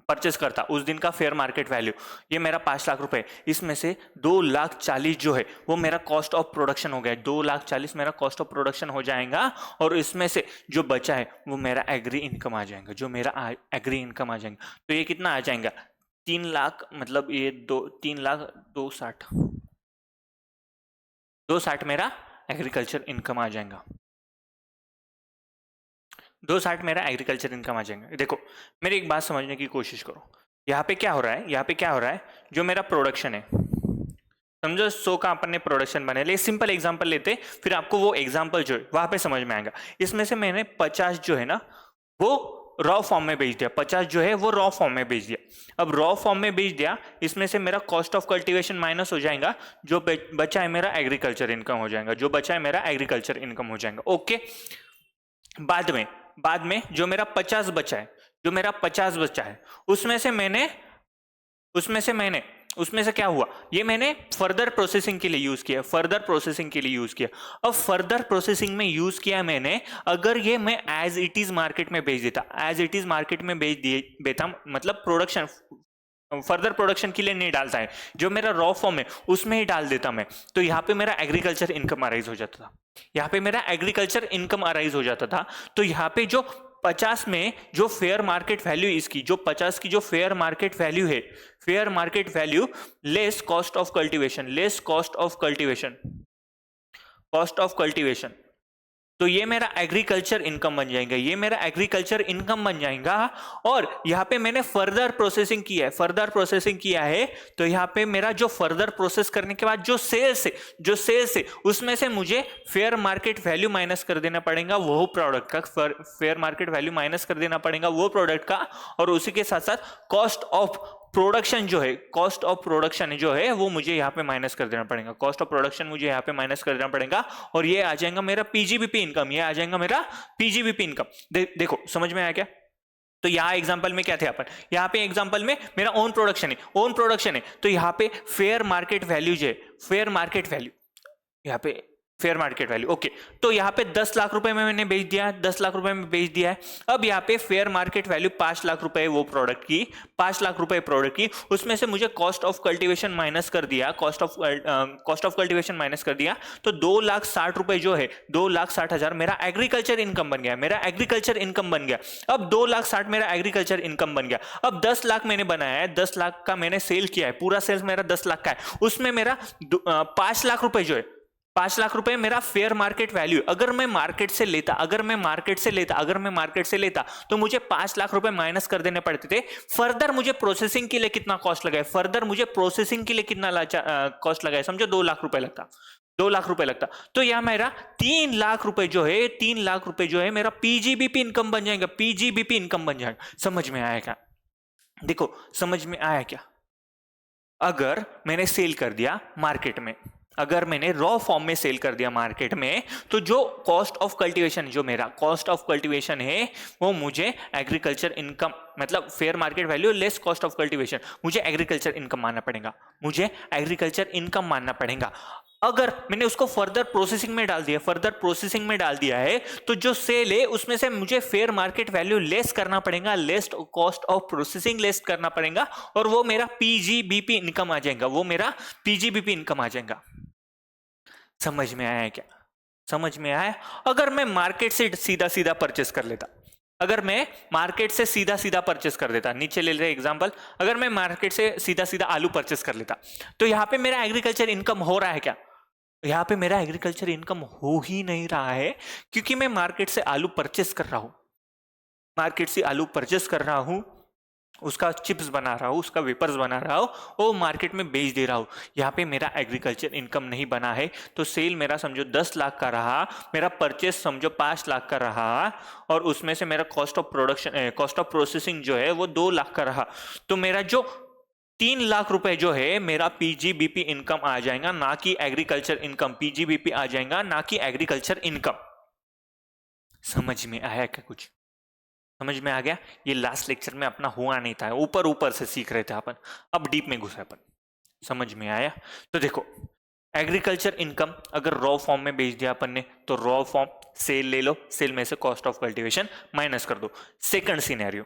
परचेस करता, उस दिन का फेयर मार्केट वैल्यू ये मेरा 5 लाख रुपए, इसमें से 2,40,000 जो है वो मेरा कॉस्ट ऑफ प्रोडक्शन हो गया, 2,40,000 मेरा कॉस्ट ऑफ प्रोडक्शन हो जाएगा, और इसमें से जो बचा है वो मेरा एग्री इनकम आ जाएगा, तो ये कितना आ जाएगा? 3 लाख, मतलब ये 2,60 मेरा एग्रीकल्चर इनकम आ जाएगा, 2,60 मेरा एग्रीकल्चर इनकम आ जाएगा। देखो, मेरी एक बात समझने की कोशिश करो, यहाँ पे क्या हो रहा है, जो मेरा प्रोडक्शन है, समझो 100 का अपन ने प्रोडक्शन बना लिया। सिंपल एग्जांपल लेते, फिर आपको वो एग्जांपल जो है वहां पे समझ में आएगा। इसमें से मैंने 50 जो है ना वो रॉ फॉर्म में बेच दिया, 50 जो है वो रॉ फॉर्म में बेच दिया। अब रॉ फॉर्म में बेच दिया, इसमें से मेरा कॉस्ट ऑफ कल्टीवेशन माइनस हो जाएगा, जो बचा है मेरा एग्रीकल्चर इनकम हो जाएगा, ओके। बाद में जो मेरा 50 बचा है, उसमें से क्या हुआ, ये मैंने फर्दर प्रोसेसिंग के लिए यूज किया। अब फर्दर प्रोसेसिंग में यूज किया मैंने, अगर ये मैं एज इट इज मार्केट में बेच देता, मतलब प्रोडक्शन, फर्दर प्रोडक्शन के लिए नहीं डालता है, जो मेरा रॉ फॉर्म है उसमें ही डाल देता मैं, तो यहाँ पे मेरा एग्रीकल्चर इनकम अराइज हो जाता था। तो यहाँ पे जो 50 में जो फेयर मार्केट वैल्यू इसकी, जो 50 की जो फेयर मार्केट वैल्यू है, fair market value less cost of cultivation, less cost of cultivation, cost of cultivation, तो ये मेरा एग्रीकल्चर इनकम बन जाएगा, ये मेरा एग्रीकल्चर इनकम बन जाएगा। और यहाँ पे मैंने फर्दर प्रोसेसिंग किया है, फर्दर प्रोसेसिंग किया है, तो यहाँ पे मेरा जो फर्दर प्रोसेस करने के बाद जो सेल्स है, जो सेल्स है उसमें से मुझे फेयर मार्केट वैल्यू माइनस कर देना पड़ेगा वो प्रोडक्ट का, फेयर मार्केट वैल्यू माइनस कर देना पड़ेगा वो प्रोडक्ट का, और उसी के साथ साथ कॉस्ट ऑफ प्रोडक्शन जो है, कॉस्ट ऑफ प्रोडक्शन जो है वो मुझे यहाँ पे माइनस कर देना पड़ेगा, कॉस्ट ऑफ प्रोडक्शन मुझे यहाँ पे माइनस कर देना पड़ेगा, और ये आ जाएगा मेरा पीजीबीपी इनकम, ये आ जाएगा मेरा पीजीबीपी इनकम। देखो समझ में आया क्या? तो यहाँ एग्जांपल में क्या थे अपन, यहाँ पे एग्जांपल में मेरा ओन प्रोडक्शन है, ओन प्रोडक्शन है, तो यहाँ पे फेयर मार्केट वैल्यू जो है, फेयर मार्केट वैल्यू, यहाँ पे फेयर मार्केट वैल्यू, ओके, तो यहाँ पे 10 लाख रुपए में मैंने बेच दिया है, 10 लाख रुपए में बेच दिया है। अब यहाँ पे फेयर मार्केट वैल्यू 5 लाख रुपए वो प्रोडक्ट की, 5 लाख रुपए प्रोडक्ट की, उसमें से मुझे कॉस्ट ऑफ कल्टीवेशन माइनस कर दिया, कॉस्ट ऑफ कल्टीवेशन माइनस कर दिया, तो 2,60,000 रुपए जो है, 2,60,000 मेरा एग्रीकल्चर इनकम बन गया, मेरा एग्रीकल्चर इनकम बन गया। अब 2,60,000 मेरा एग्रीकल्चर इनकम बन गया। अब 10 लाख मैंने बनाया है, 10 लाख का मैंने सेल किया है, पूरा सेल्स मेरा 10 लाख का है, उसमें मेरा 5 लाख रुपए जो है, 5 लाख रुपए मेरा फेयर मार्केट वैल्यू, अगर मैं मार्केट से लेता, अगर मैं मार्केट से लेता तो मुझे 5 लाख रुपए माइनस कर देने पड़ते थे। फर्दर मुझे प्रोसेसिंग के लिए कितना कॉस्ट लगा है, फर्दर मुझे प्रोसेसिंग के लिए कितना कॉस्ट लगा है, समझो 2 लाख रुपए लगता, 2 लाख रुपए लगता, तो यह मेरा 3 लाख रुपए जो है, 3 लाख रुपए जो है मेरा पीजीबीपी इनकम बन जाएगा, पीजीबीपी इनकम बन जाएगा। समझ में आया क्या? देखो समझ में आया क्या? अगर मैंने सेल कर दिया मार्केट में, अगर मैंने रॉ फॉर्म में सेल कर दिया मार्केट में, तो जो कॉस्ट ऑफ कल्टीवेशन, जो मेरा कॉस्ट ऑफ कल्टीवेशन है वो मुझे एग्रीकल्चर इनकम, मतलब fair market value less cost of cultivation, मुझे एग्रीकल्चर इनकम मानना पड़ेगा, मुझे एग्रीकल्चर इनकम मानना पड़ेगा। अगर मैंने उसको फर्दर प्रोसेसिंग में डाल दिया, फर्दर प्रोसेसिंग में डाल दिया है, तो जो सेल है उसमें से मुझे फेयर मार्केट वैल्यू लेस करना पड़ेगा, less cost of processing less करना पड़ेगा, और वो मेरा पीजीबीपी इनकम आ जाएगा, वो मेरा पीजीबीपी इनकम आ जाएगा। समझ में आया क्या? समझ में आया? अगर मैं मार्केट से सीधा सीधा परचेस कर लेता, अगर मैं मार्केट से सीधा सीधा परचेस कर देता, नीचे ले ले एग्जांपल, अगर मैं मार्केट से सीधा सीधा आलू परचेस कर लेता, तो यहां पे मेरा एग्रीकल्चर इनकम हो रहा है क्या? यहां पे मेरा एग्रीकल्चर इनकम हो ही नहीं रहा है, क्योंकि मैं मार्केट से आलू परचेस कर रहा हूं, मार्केट से आलू परचेस कर रहा हूं, उसका चिप्स बना रहा हूँ, उसका वेपर्स बना रहा हूँ, वो मार्केट में बेच दे रहा हूँ, यहाँ पे मेरा एग्रीकल्चर इनकम नहीं बना है। तो सेल मेरा समझो 10 लाख का रहा, मेरा परचेस समझो 5 लाख का रहा, और उसमें से मेरा cost of production, cost of processing जो है वो 2 लाख का रहा, तो मेरा जो 3 लाख रुपए जो है मेरा पीजीबीपी इनकम आ जाएगा, ना कि एग्रीकल्चर इनकम, पीजीबीपी आ जाएगा ना कि एग्रीकल्चर इनकम। समझ में आया क्या? कुछ समझ में आ गया? ये लास्ट लेक्चर में अपना हुआ नहीं था, ऊपर ऊपर से सीख रहे थे अपन, अब डीप में घुसे अपन। समझ में आया? तो देखो एग्रीकल्चर इनकम अगर रॉ फॉर्म में बेच दिया अपन ने, तो रॉ फॉर्म सेल ले लो, सेल में से कॉस्ट ऑफ कल्टीवेशन माइनस कर दो। सेकंड सिनेरियो,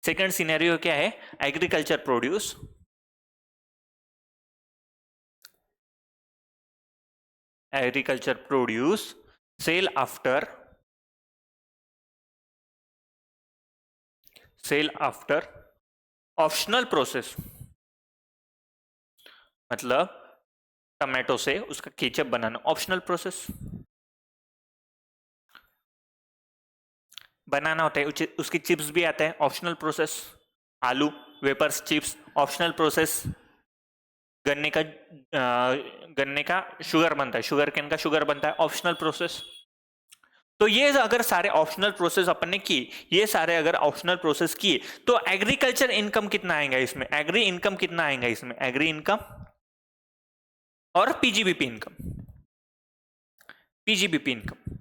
सेकंड सिनेरियो क्या है? Agriculture produce, agriculture produce sale after, sale after optional process, मतलब टमाटो से उसका केचप बनाना ऑप्शनल प्रोसेस, बनाना होता है, उसकी चिप्स भी आता है ऑप्शनल प्रोसेस, आलू वेपर्स चिप्स ऑप्शनल प्रोसेस, गन्ने का शुगर बनता है, शुगर केन का शुगर बनता है ऑप्शनल प्रोसेस। तो ये अगर सारे ऑप्शनल प्रोसेस अपन ने किए, ये सारे अगर ऑप्शनल प्रोसेस किए, तो एग्रीकल्चर इनकम कितना आएगा इसमें, एग्री इनकम कितना आएगा इसमें, एग्री इनकम और PGBP income, PGBP income,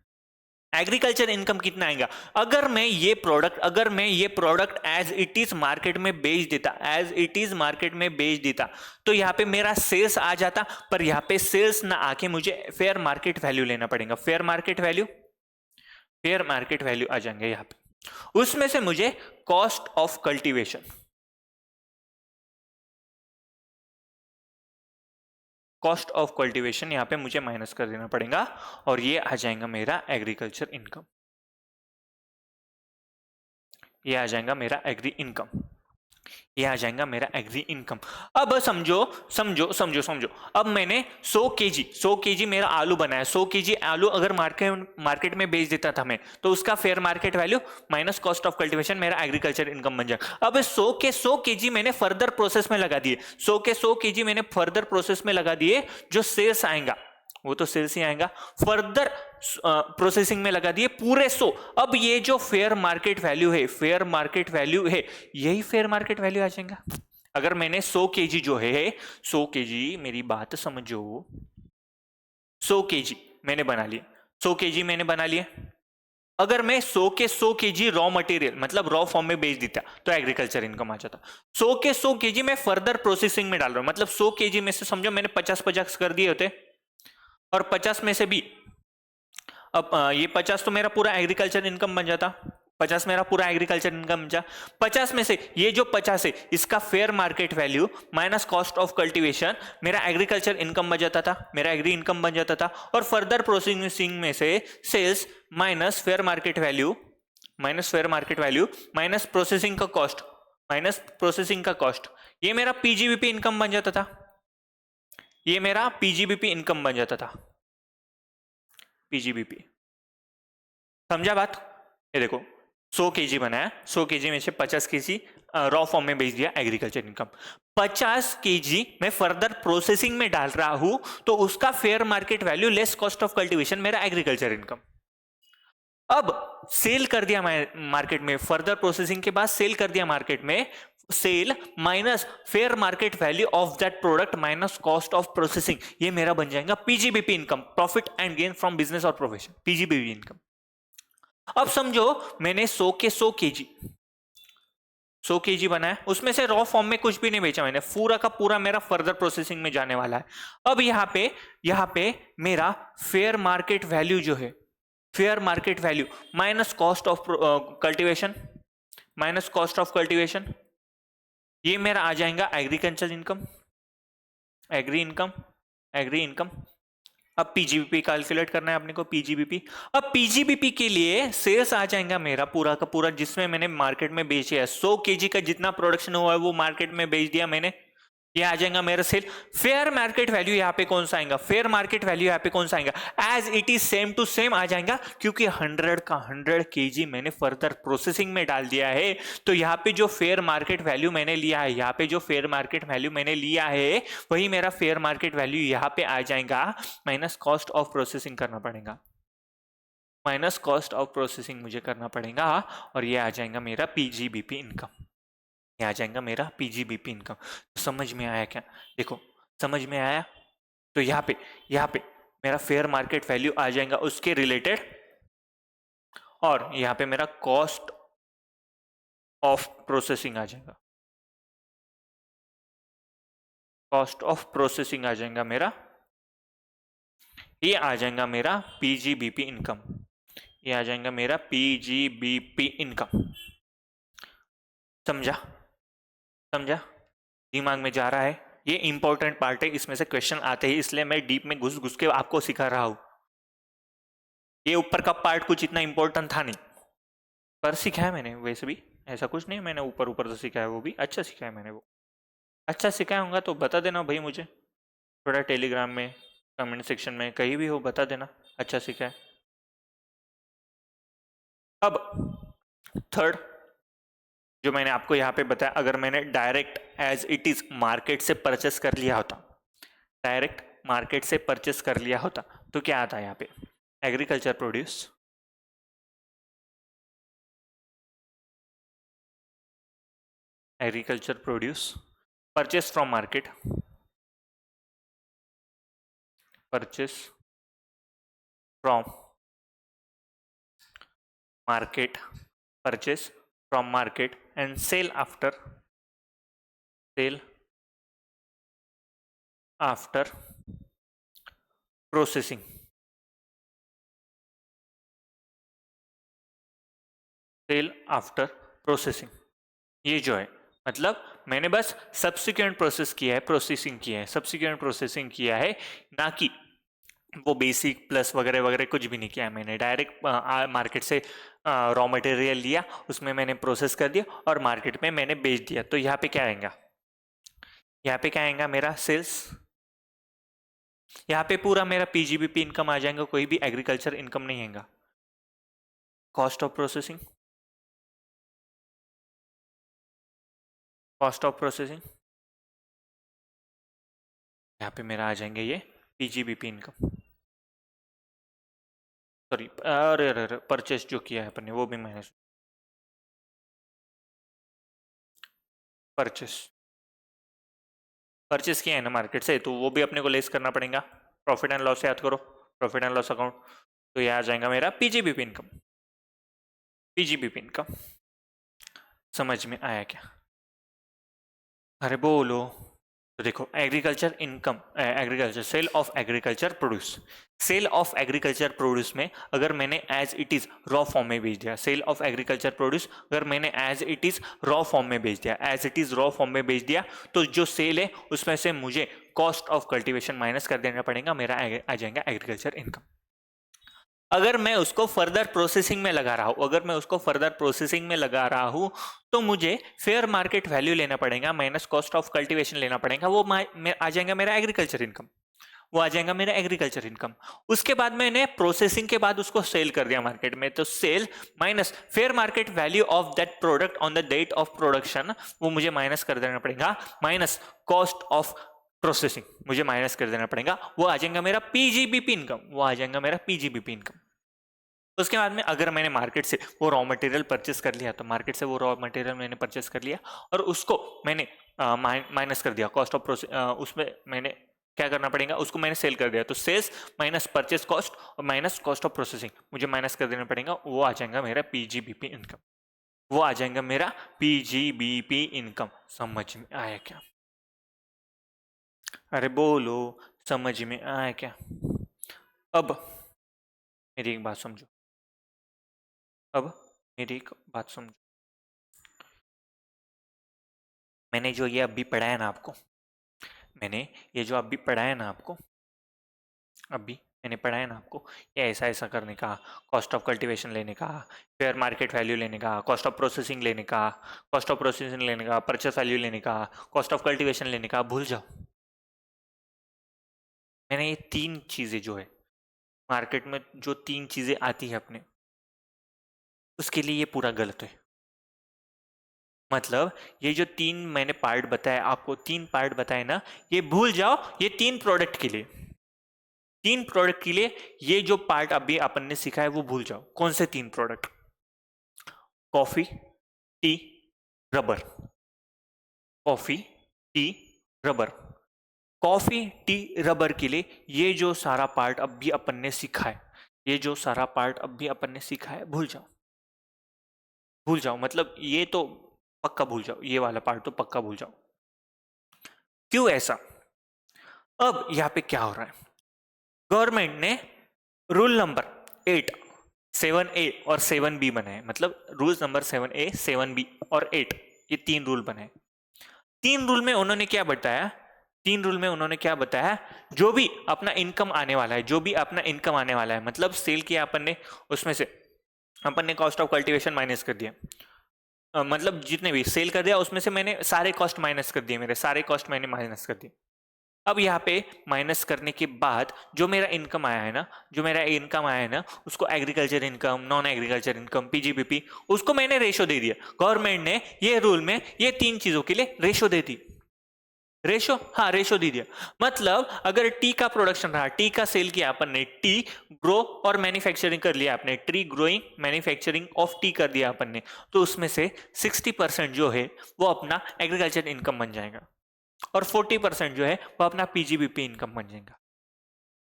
agriculture income कितना आएगा? अगर मैं ये product as it is market में बेच देता, एज इट इज मार्केट में बेच देता, तो यहाँ पे मेरा सेल्स आ जाता, पर यहाँ पे सेल्स ना आके मुझे फेयर मार्केट वैल्यू लेना पड़ेगा, fair market value, fair market value आ जाएंगे यहाँ पे, उसमें से मुझे cost of cultivation, cost of cultivation यहाँ पे मुझे माइनस कर देना पड़ेगा, और ये आ जाएगा मेरा एग्रीकल्चर इनकम। ये आ जाएगा मेरा एग्री इनकम, ये आ जाएगा मेरा एग्री इनकम। अब समझो समझो समझो समझो, अब मैंने 100 केजी मेरा आलू बनाया, 100 केजी आलू अगर मार्केट में बेच देता था मैं, तो उसका fair market value minus cost of cultivation मेरा एग्रीकल्चर इनकम बन जाएगा। अब 100 के 100 केजी मैंने फर्दर प्रोसेस में लगा दिए, 100 के 100 केजी मैंने फर्दर प्रोसेस में लगा दिए, जो सेल्स आएगा वो तो सेल्स ही आएगा, फर्दर प्रोसेसिंग में लगा दिए पूरे 100। अब ये जो फेयर मार्केट वैल्यू है, फेयर मार्केट वैल्यू है, यही फेयर मार्केट वैल्यू आ जाएगा। अगर मैंने 100 केजी जो है, 100 केजी, मेरी बात समझो, 100 केजी मैंने बना लिए, 100 केजी मैंने बना लिए। अगर मैं 100 के 100 केजी रॉ मटेरियल मतलब रॉ फॉर्म में बेच देता तो एग्रीकल्चर इनकम आ जाता। 100 के 100 केजी मैं फर्दर प्रोसेसिंग में डाल रहा हूं, मतलब 100 केजी में से समझो मैंने 50-50 कर दिए होते, और 50 में से भी अब ये 50 तो मेरा पूरा एग्रीकल्चर इनकम बन जाता, 50 मेरा पूरा एग्रीकल्चर इनकम बन जा। 50 में से ये जो 50 है इसका fair market value minus cost of cultivation मेरा एग्रीकल्चर इनकम बन जाता था, मेरा एग्री इनकम बन जाता था। और फर्दर प्रोसेसिंग में से sales minus fair market value, minus fair market value minus processing का कॉस्ट, माइनस प्रोसेसिंग का कॉस्ट, ये मेरा पीजीबीपी इनकम बन जाता था, ये मेरा पीजीबीपी इनकम बन जाता था, पीजीबीपी। समझा बात? ये देखो 100 केजी बनाया, 100 केजी में से 50 केजी रॉ फॉर्म में बेच दिया, एग्रीकल्चर इनकम। 50 केजी मैं फर्दर प्रोसेसिंग में डाल रहा हूं, तो उसका fair market value less cost of cultivation मेरा एग्रीकल्चर इनकम। अब सेल कर दिया मार्केट में, फर्दर प्रोसेसिंग के बाद सेल कर दिया मार्केट में, sale minus fair market value of that product minus cost of processing, ये मेरा बन जाएगा PGBP income, profit and gain from business और प्रोफेशन, पीजीबीपी इनकम। अब समझो मैंने 100 के 100 केजी 100 केजी बनाया, उसमें से रॉ फॉर्म में कुछ भी नहीं बेचा मैंने, पूरा का पूरा मेरा फर्दर प्रोसेसिंग में जाने वाला है। अब यहां पे मेरा फेयर मार्केट वैल्यू जो है, fair market value minus cost of cultivation, minus cost of cultivation, ये मेरा आ जाएगा agriculture income, agri income, agri income. अब पीजीबीपी कैलकुलेट करना है अपने को, पीजीबीपी। अब पीजीबीपी के लिए सेल्स आ जाएगा मेरा पूरा का पूरा, जिसमें मैंने मार्केट में बेचे है 100 केजी का जितना प्रोडक्शन हुआ है वो मार्केट में बेच दिया मैंने, ये आ जाएगा मेरा सेल। फेयर मार्केट वैल्यू यहाँ पे कौन सा आएगा, फेयर मार्केट वैल्यू यहाँ पे कौन सा आएगा, as it is same to same आ जाएगा, क्योंकि 100 का 100 केजी मैंने फर्दर प्रोसेसिंग में डाल दिया है। तो यहाँ पे जो फेयर मार्केट वैल्यू मैंने लिया है, यहाँ पे जो फेयर मार्केट वैल्यू मैंने लिया है वही मेरा फेयर मार्केट वैल्यू यहाँ पे आ जाएगा, माइनस कॉस्ट ऑफ प्रोसेसिंग करना पड़ेगा, माइनस कॉस्ट ऑफ प्रोसेसिंग मुझे करना पड़ेगा, और ये आ जाएगा मेरा पीजीबीपी इनकम, ये आ जाएगा मेरा पीजीबीपी इनकम। समझ में आया क्या? देखो समझ में आया? तो यहाँ पे मेरा फेयर मार्केट वैल्यू आ जाएगा उसके रिलेटेड, और यहाँ पे मेरा कॉस्ट ऑफ प्रोसेसिंग आ जाएगा, कॉस्ट ऑफ प्रोसेसिंग आ जाएगा मेरा, ये आ जाएगा मेरा पीजीबीपी इनकम, ये आ जाएगा मेरा पीजीबीपी इनकम। समझा? समझा? दिमाग में जा रहा है? ये इंपॉर्टेंट पार्ट है, इसमें से क्वेश्चन आते ही, इसलिए मैं डीप में घुस घुस के आपको सिखा रहा हूं। ये ऊपर का पार्ट कुछ इतना इंपॉर्टेंट था नहीं, पर सिखाया मैंने, वैसे भी ऐसा कुछ नहीं मैंने ऊपर ऊपर तो सिखाया, वो भी अच्छा सिखाया मैंने, वो अच्छा सिखाया होगा तो बता देना भाई मुझे, थोड़ा टेलीग्राम में, कमेंट सेक्शन में, कहीं भी हो बता देना अच्छा सिखाया। अब थर्ड जो मैंने आपको यहाँ पे बताया, अगर मैंने direct as it is market से परचेस कर लिया होता, डायरेक्ट मार्केट से परचेस कर लिया होता, तो क्या आता है यहाँ पे, agriculture produce, agriculture produce, purchase from market, purchase from market, purchase from market and sell after processing, sale after processing. ये जो है मतलब मैंने बस सब्सिक्वेंट प्रोसेस किया है, प्रोसेसिंग किया है, सब्सिक्वेंट प्रोसेसिंग किया है, ना कि वो बेसिक प्लस वगैरह वगैरह कुछ भी नहीं किया मैंने, डायरेक्ट मार्केट से रॉ मटेरियल लिया, उसमें मैंने प्रोसेस कर दिया और मार्केट में मैंने बेच दिया। तो यहाँ पे क्या आएगा, यहाँ पे क्या आएगा मेरा सेल्स, यहाँ पे पूरा मेरा पीजीबीपी इनकम आ जाएगा, कोई भी एग्रीकल्चर इनकम नहीं आएगा। Cost of processing, cost of processing, यहाँ पे मेरा आ जाएंगे ये पीजीबीपी इनकम, सॉरी अरे अरे अरे परचेस जो किया है अपन ने वो भी माइनस, परचेस परचेस किया है ना मार्केट से, तो वो भी अपने को लेस करना पड़ेगा। प्रॉफिट एंड लॉस याद करो, प्रॉफिट एंड लॉस अकाउंट, तो ये आ जाएगा मेरा पीजीबीपी इनकम, पीजीबीपी इनकम। समझ में आया क्या? अरे बोलो। तो देखो agriculture income, agriculture sale of agriculture produce, sale of agriculture produce में अगर मैंने as it is raw form में बेच दिया, सेल ऑफ एग्रीकल्चर प्रोड्यूस अगर मैंने as it is raw form में बेच दिया, as it is raw form में बेच दिया, तो जो सेल है उसमें से मुझे कॉस्ट ऑफ कल्टीवेशन माइनस कर देना पड़ेगा, मेरा आ जाएगा एग्रीकल्चर इनकम। अगर मैं उसको फर्दर प्रोसेसिंग में लगा रहा हूं, अगर मैं उसको फर्दर प्रोसेसिंग में लगा रहा हूं, तो मुझे फेयर मार्केट वैल्यू लेना पड़ेगा माइनस कॉस्ट ऑफ कल्टीवेशन लेना पड़ेगा, वो आ जाएगा मेरा एग्रीकल्चर इनकम, वो आ जाएगा मेरा एग्रीकल्चर इनकम। उसके बाद मैंने प्रोसेसिंग के बाद उसको सेल कर दिया मार्केट में, तो sale minus fair market value of that product on the date of production, वो मुझे माइनस कर देना पड़ेगा, माइनस कॉस्ट ऑफ प्रोसेसिंग मुझे माइनस कर देना पड़ेगा, वो आ जाएगा मेरा पीजीबीपी इनकम, वो आ जाएगा मेरा पीजीबीपी इनकम। उसके बाद में अगर मैंने मार्केट से वो रॉ मटेरियल परचेस कर लिया, तो मार्केट से वो रॉ मटेरियल मैंने परचेस कर लिया और उसको मैंने माइनस कर दिया कॉस्ट ऑफ प्रोसेस, उसमें मैंने क्या करना पड़ेगा, उसको मैंने सेल कर दिया, तो सेल्स माइनस परचेस कॉस्ट और माइनस कॉस्ट ऑफ प्रोसेसिंग मुझे माइनस कर देना पड़ेगा, वो आ जाएगा मेरा पीजीबीपी इनकम, वो आ जाएगा मेरा पीजीबीपी इनकम। समझ में आया क्या? अरे बोलो, समझ में आया क्या? अब मेरी एक बात समझो, अब मेरी एक बात समझो, मैंने जो ये अभी पढ़ाया ना आपको, मैंने ये जो अभी पढ़ाया ना आपको, अभी मैंने पढ़ाया ना आपको, ये ऐसा ऐसा करने का, कॉस्ट ऑफ कल्टीवेशन लेने का, फेयर मार्केट वैल्यू लेने का, कॉस्ट ऑफ प्रोसेसिंग लेने का, कॉस्ट ऑफ प्रोसेसिंग लेने का, परचेस वैल्यू लेने का, कॉस्ट ऑफ कल्टीवेशन लेने का, भूल जाओ। मैंने ये तीन चीज़ें जो है मार्केट में जो तीन चीज़ें आती है अपने, उसके लिए ये पूरा गलत है। मतलब ये जो तीन मैंने पार्ट बताया आपको, तीन पार्ट बताए ना, ये भूल जाओ, ये तीन प्रोडक्ट के लिए, तीन प्रोडक्ट के लिए ये जो पार्ट अभी अपन ने सीखा है वो भूल जाओ। कौन से तीन product? Coffee, T, rubber, coffee, T, rubber, coffee, T, rubber के लिए ये जो सारा पार्ट अभी अपन ने सीखा है, ये जो सारा पार्ट अभी अपन ने सीखा है भूल जाओ, भूल जाओ, मतलब ये तो पक्का भूल जाओ, ये वाला पार्ट तो पक्का भूल जाओ। क्यों ऐसा? अब यहाँ पे क्या हो रहा है, गवर्नमेंट ने रूल नंबर 8, 7A और 7B बनाए, मतलब रूल्स नंबर 7A, 7B और 8, ये तीन रूल बनाए। तीन रूल में उन्होंने क्या बताया, तीन रूल में उन्होंने क्या बताया, जो भी अपना इनकम आने वाला है, जो भी अपना इनकम आने वाला है, मतलब सेल किया अपन ने, उसमें से अपन ने कॉस्ट ऑफ कल्टीवेशन माइनस कर दिया, मतलब जितने भी सेल कर दिया उसमें से मैंने सारे कॉस्ट माइनस कर दिए, मेरे सारे कॉस्ट मैंने माइनस कर दिए। अब यहाँ पे माइनस करने के बाद जो मेरा इनकम आया है ना, जो मेरा इनकम आया है ना, उसको agriculture income, non agriculture income, PGBP, उसको मैंने रेशो दे दिया। गवर्नमेंट ने ये रूल में ये तीन चीजों के लिए रेशो दे दी, रेशो, हाँ रेशो दे दिया। मतलब अगर टी का प्रोडक्शन रहा, टी का सेल किया अपन ने, टी ग्रो और मैन्युफैक्चरिंग कर लिया आपने, tree growing manufacturing of T कर दिया अपन ने, तो उसमें से 60% जो है वो अपना एग्रीकल्चर इनकम बन जाएगा और 40% जो है वो अपना पीजीबीपी इनकम बन जाएगा।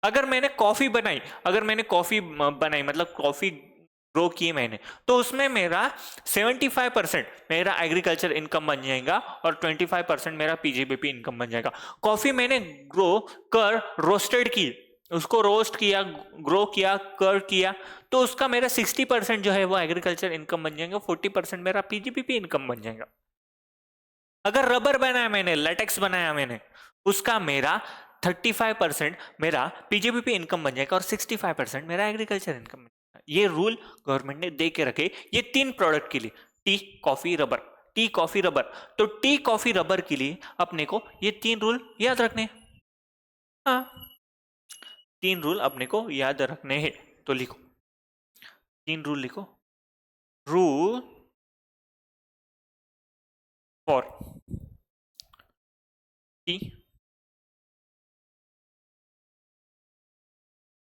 अगर मैंने कॉफी बनाई, अगर मैंने कॉफी बनाई मतलब कॉफी ग्रो की मैंने, तो उसमें मेरा 75% मेरा एग्रीकल्चर इनकम बन जाएगा और 25% मेरा पीजीबीपी इनकम बन जाएगा। कॉफी मैंने ग्रो कर रोस्टेड की, उसको रोस्ट किया, ग्रो किया, कर किया, तो उसका मेरा 60% जो है वो एग्रीकल्चर इनकम बन जाएगा, 40% मेरा पीजीबीपी इनकम बन जाएगा। अगर रबर बनाया मैंने, लेटेक्स बनाया मैंने, उसका मेरा 35% मेरा पीजीबीपी इनकम बन जाएगा और 65% मेरा एग्रीकल्चर इनकम बन जाएगा। ये रूल गवर्नमेंट ने दे के रखे ये 3 प्रोडक्ट के लिए, T, coffee, rubber. T, coffee, rubber. तो टी, कॉफी, रबर के लिए अपने को ये 3 रूल याद रखने हैं। हाँ, 3 रूल अपने को याद रखने हैं। तो लिखो 3 रूल लिखो। Rule for T,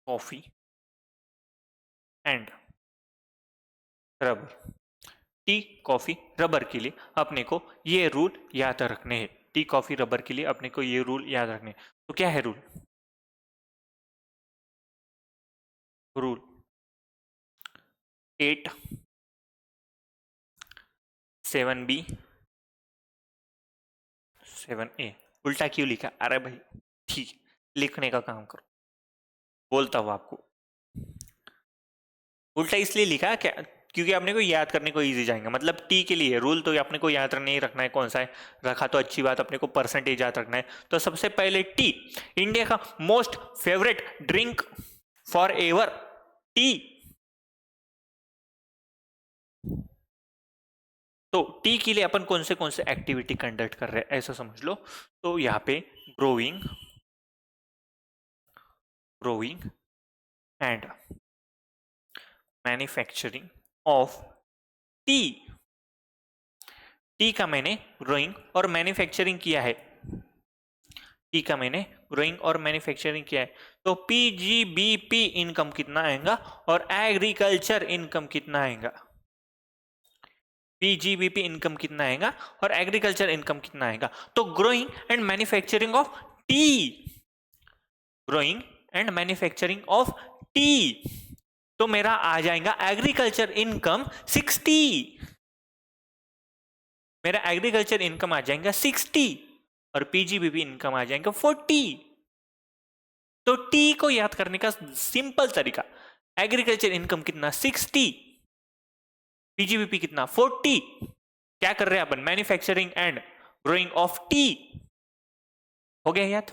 coffee and rubber. T, coffee, rubber के लिए अपने को ये रूल याद रखने हैं। टी, कॉफी, रबर के लिए अपने को ये रूल याद रखने हैं। तो क्या है रूल? Rule 8 7B 7A। उल्टा क्यों लिखा? अरे भाई ठीक, लिखने का काम करो, बोलता हूँ आपको। उल्टा इसलिए लिखा क्या, क्योंकि आपने को याद करने को इजी जाएगा। मतलब टी के लिए रूल तो अपने को याद नहीं रखना है, कौन सा है रखा तो अच्छी बात, अपने को परसेंटेज याद रखना है। तो सबसे पहले टी, इंडिया का most favourite drink for ever, T. तो टी के लिए अपन कौन से एक्टिविटी कंडक्ट कर रहे हैं ऐसा समझ लो। तो यहाँ पे growing and manufacturing of T. T का मैंने ग्रोइंग और मैन्युफैक्चरिंग किया है। टी का मैंने ग्रोइंग और मैन्युफैक्चरिंग किया है। तो पीजीबीपी इनकम कितना आएगा और एग्रीकल्चर इनकम कितना आएगा? पीजीबीपी इनकम कितना आएगा और एग्रीकल्चर इनकम कितना आएगा? तो growing and manufacturing of T, growing and manufacturing of T, तो मेरा आ जाएगा एग्रीकल्चर इनकम 60। मेरा एग्रीकल्चर इनकम आ जाएगा 60 और पीजीबीपी इनकम आ जाएगा 40। तो टी को याद करने का सिंपल तरीका, एग्रीकल्चर इनकम कितना 60, पीजीबीपी कितना 40। क्या कर रहे हैं अपन? Manufacturing and growing of tea. हो गया याद?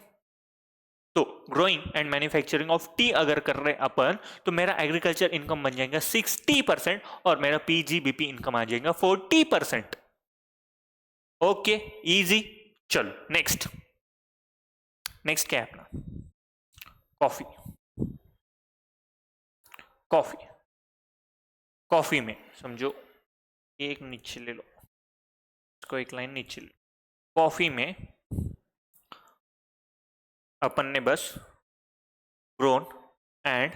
तो growing and manufacturing of tea अगर कर रहे अपन तो मेरा एग्रीकल्चर इनकम बन जाएगा 60% और मेरा पीजीबीपी इनकम आ जाएगा 40%। Okay, easy. चलो नेक्स्ट क्या है अपना? कॉफी। कॉफी में समझो, एक नीचे ले लो इसको, एक लाइन नीचे ले लो। कॉफी में अपन ने बस ग्रोन एंड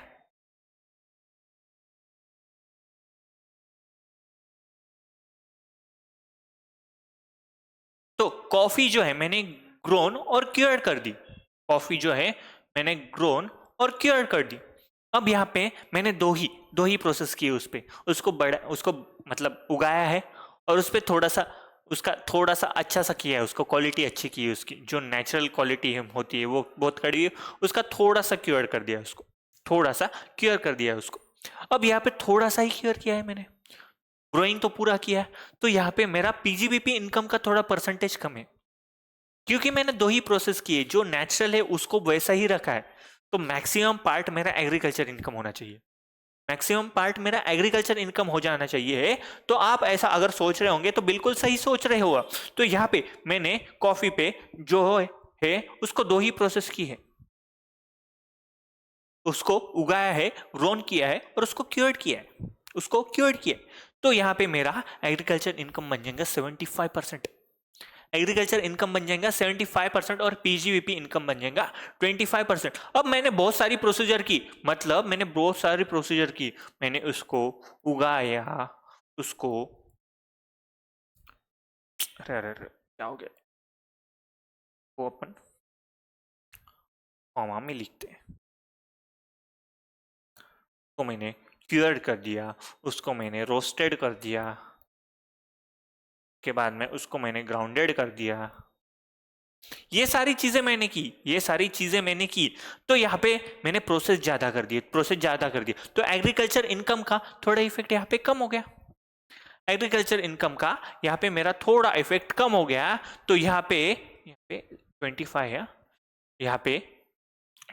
तो कॉफी जो है मैंने ग्रोन और क्योर कर दी। कॉफी जो है मैंने ग्रोन और क्योर कर दी। अब यहाँ पे मैंने दो ही प्रोसेस किए उस पे, उसको मतलब उगाया है और उस पे थोड़ा सा अच्छा सा किया है, उसको क्वालिटी अच्छी की है, उसकी जो नेचुरल क्वालिटी होती है वो बहुत कड़वी है, उसका थोड़ा सा क्योर कर दिया, उसको थोड़ा सा क्योर कर दिया उसको। अब यहाँ पे थोड़ा सा ही क्योर किया है मैंने, ग्रोइंग तो पूरा किया है। तो यहाँ पे मेरा पीजीबीपी इनकम का थोड़ा परसेंटेज कम है, क्योंकि मैंने दो ही प्रोसेस किए, जो नेचुरल है उसको वैसा ही रखा है। तो मैक्सिमम पार्ट मेरा एग्रीकल्चर इनकम होना चाहिए, मैक्सिमम पार्ट मेरा एग्रीकल्चर इनकम हो जाना चाहिए। तो आप ऐसा अगर सोच रहे होंगे तो बिल्कुल सही सोच रहे हो। तो यहाँ पे मैंने कॉफी पे जो है उसको दो ही प्रोसेस की है, उसको उगाया है, ग्रोन किया है और उसको क्योर्ड किया है, उसको क्योर्ड किया है। तो यहाँ पे मेरा एग्रीकल्चर इनकम बन जाएगा 75%। एग्रीकल्चर इनकम बन जाएगा 75% और पीजीबीपी इनकम बन जाएगा 25%। अब मैंने बहुत सारी प्रोसीजर की, मैंने उसको उगाया, उसको अरे क्या हो गया, वो अपन कॉमा में लिखते हैं। तो मैंने क्यूर्ड कर दिया, उसको मैंने रोस्टेड कर दिया, के बाद में उसको मैंने ग्राउंडेड कर दिया। ये सारी चीजें मैंने की। तो यहाँ पे मैंने प्रोसेस ज्यादा कर दिया, तो एग्रीकल्चर इनकम का थोड़ा इफेक्ट यहाँ पे कम हो गया। एग्रीकल्चर इनकम का यहाँ पे मेरा थोड़ा इफेक्ट कम हो गया। तो यहाँ पे 25 है, यहाँ पे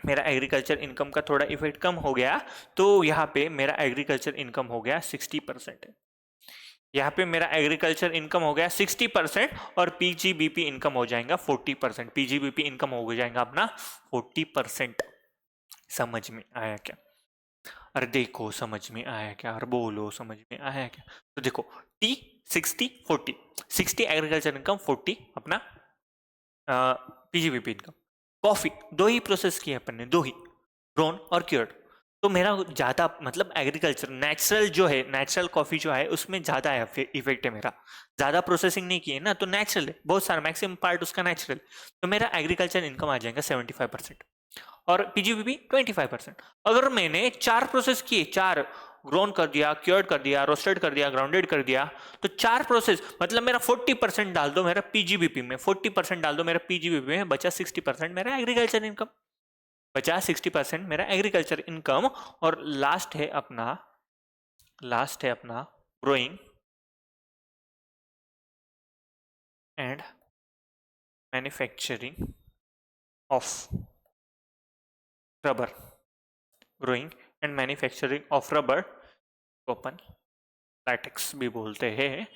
मेरा एग्रीकल्चर इनकम का थोड़ा इफेक्ट कम हो गया, तो यहाँ पे मेरा एग्रीकल्चर इनकम हो गया 60%। यहाँ पे मेरा एग्रीकल्चर इनकम हो गया 60% और पीजीबीपी इनकम हो जाएगा 40%। पीजीबीपी इनकम हो जाएगा अपना 40%। समझ में आया क्या? अरे देखो समझ में आया क्या? और बोलो समझ में आया क्या? तो देखो टी 60-40, 60 एग्रीकल्चर इनकम, 40 अपना पीजीबीपी इनकम। कॉफी दो ही प्रोसेस किए अपन ने, दो ही, ग्रोन और क्योर्ड। तो मेरा ज़्यादा मतलब एग्रीकल्चर नेचुरल जो है, नेचुरल कॉफ़ी जो है उसमें ज़्यादा इफेक्ट है मेरा। ज़्यादा प्रोसेसिंग नहीं की है ना, तो नेचुरल है, बहुत सारा मैक्सिमम पार्ट उसका नेचुरल। तो मेरा एग्रीकल्चर इनकम आ जाएगा 75% और पीजीबीपी 25%। अगर मैंने 4 प्रोसेस किए, 4 ग्रोन कर दिया, क्योर्ड कर दिया, रोस्टेड कर दिया, ग्राउंडेड कर दिया, तो 4 प्रोसेस मतलब मेरा 40% डाल दो मेरा पीजीबीपी में, 40% डाल दो मेरा पीजीबीपी में, बचा 60% मेरा एग्रीकल्चर इनकम, बचा 60% मेरा एग्रीकल्चर इनकम। और लास्ट है अपना growing and manufacturing of rubber. Growing and manufacturing of rubber को अपन लैटेक्स भी बोलते हैं,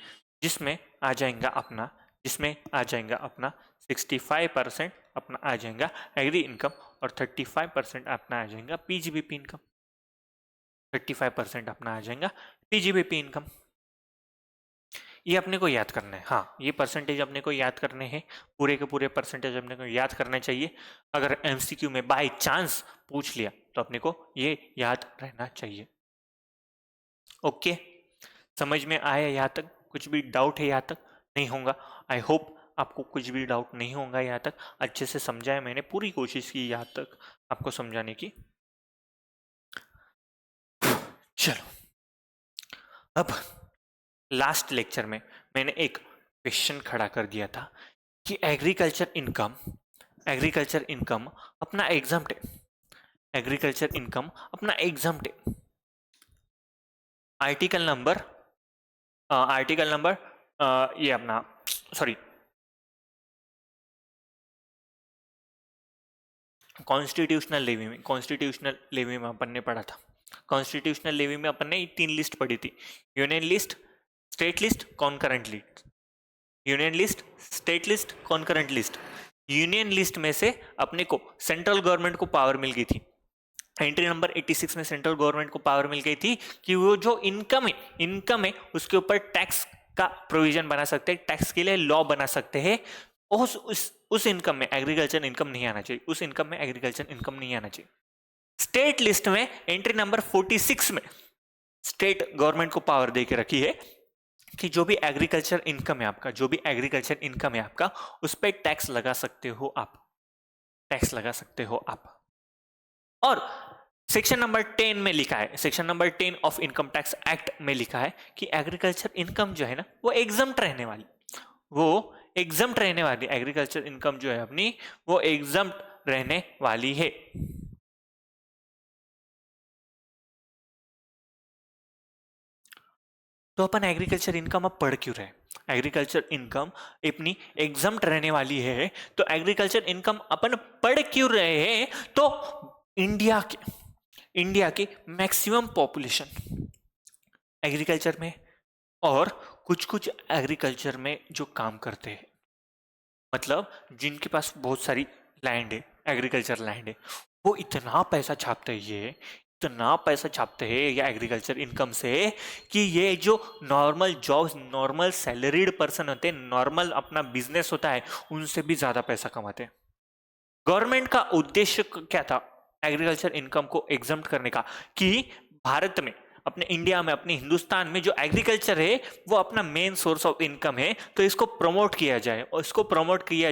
जिसमें आ जाएगा अपना 65% अपना आ जाएगा एग्री इनकम और 35% अपना आ जाएगा पीजीबीपी इनकम। 35% अपना आ जाएगा पीजीबीपी इनकम। ये अपने को याद करना है। हाँ, ये परसेंटेज अपने को याद करने हैं, पूरे के पूरे परसेंटेज अपने को याद करने चाहिए। अगर एमसीक्यू में बाय चांस पूछ लिया तो अपने को ये याद रहना चाहिए। ओके, समझ में आया यहाँ तक? कुछ भी डाउट है यहाँ तक? नहीं होगा, आई होप आपको कुछ भी डाउट नहीं होगा यहाँ तक। अच्छे से समझाया मैंने, पूरी कोशिश की यहाँ तक आपको समझाने की। चलो, अब लास्ट लेक्चर में मैंने एक क्वेश्चन खड़ा कर दिया था कि एग्रीकल्चर इनकम अपना एग्जाम्प्ट है, एग्रीकल्चर इनकम अपना एग्जाम्प्ट है। आर्टिकल नंबर ये अपना सॉरी कॉन्स्टिट्यूशनल लेवी में अपन ने पढ़ा था। कॉन्स्टिट्यूशनल लेवी में अपन ने 3 लिस्ट पढ़ी थी, union list, state list, concurrent list. Union list, state list, concurrent list. Union list में से अपने को सेंट्रल गवर्नमेंट को पावर मिल गई थी, एंट्री नंबर 86 में सेंट्रल गवर्नमेंट को पावर मिल गई थी कि वो जो इनकम है उसके ऊपर टैक्स का प्रोविजन बना सकते हैं, टैक्स के लिए लॉ बना सकते हैं। उस इनकम में एग्रीकल्चर इनकम नहीं आना चाहिए, उस इनकम में एग्रीकल्चर इनकम नहीं आना चाहिए। स्टेट लिस्ट में एंट्री नंबर 46 में स्टेट गवर्नमेंट को पावर दे के रखी है कि जो भी एग्रीकल्चर इनकम है आपका, उस पर टैक्स लगा सकते हो आप। और सेक्शन नंबर 10 में लिखा है, section number 10 of income tax act में लिखा है कि एग्रीकल्चर इनकम जो है ना वो एग्जम्प्ट रहने वाली, एग्रीकल्चर इनकम जो है अपनी वो एग्जम्प्ट रहने वाली है। तो अपन एग्रीकल्चर इनकम अब पढ़ क्यों रहे? एग्रीकल्चर इनकम अपनी एग्जम्प्ट रहने वाली है, तो एग्रीकल्चर इनकम अपन पढ़ क्यों रहे हैं? तो इंडिया की मैक्सिमम पॉपुलेशन एग्रीकल्चर में और कुछ एग्रीकल्चर में जो काम करते हैं, मतलब जिनके पास बहुत सारी लैंड है, एग्रीकल्चर लैंड है, वो इतना पैसा छापते हैं या एग्रीकल्चर इनकम से कि ये जो normal jobs, normal salaried person होते हैं, नॉर्मल अपना बिजनेस होता है, उनसे भी ज्यादा पैसा कमाते हैं। गवर्नमेंट का उद्देश्य क्या था एग्रीकल्चर इनकम को एग्जम्प्ट करने का? कि भारत में, अपने इंडिया में, अपने हिंदुस्तान में जो एग्रीकल्चर है वो अपना मेन सोर्स ऑफ इनकम है, तो इसको प्रमोट किया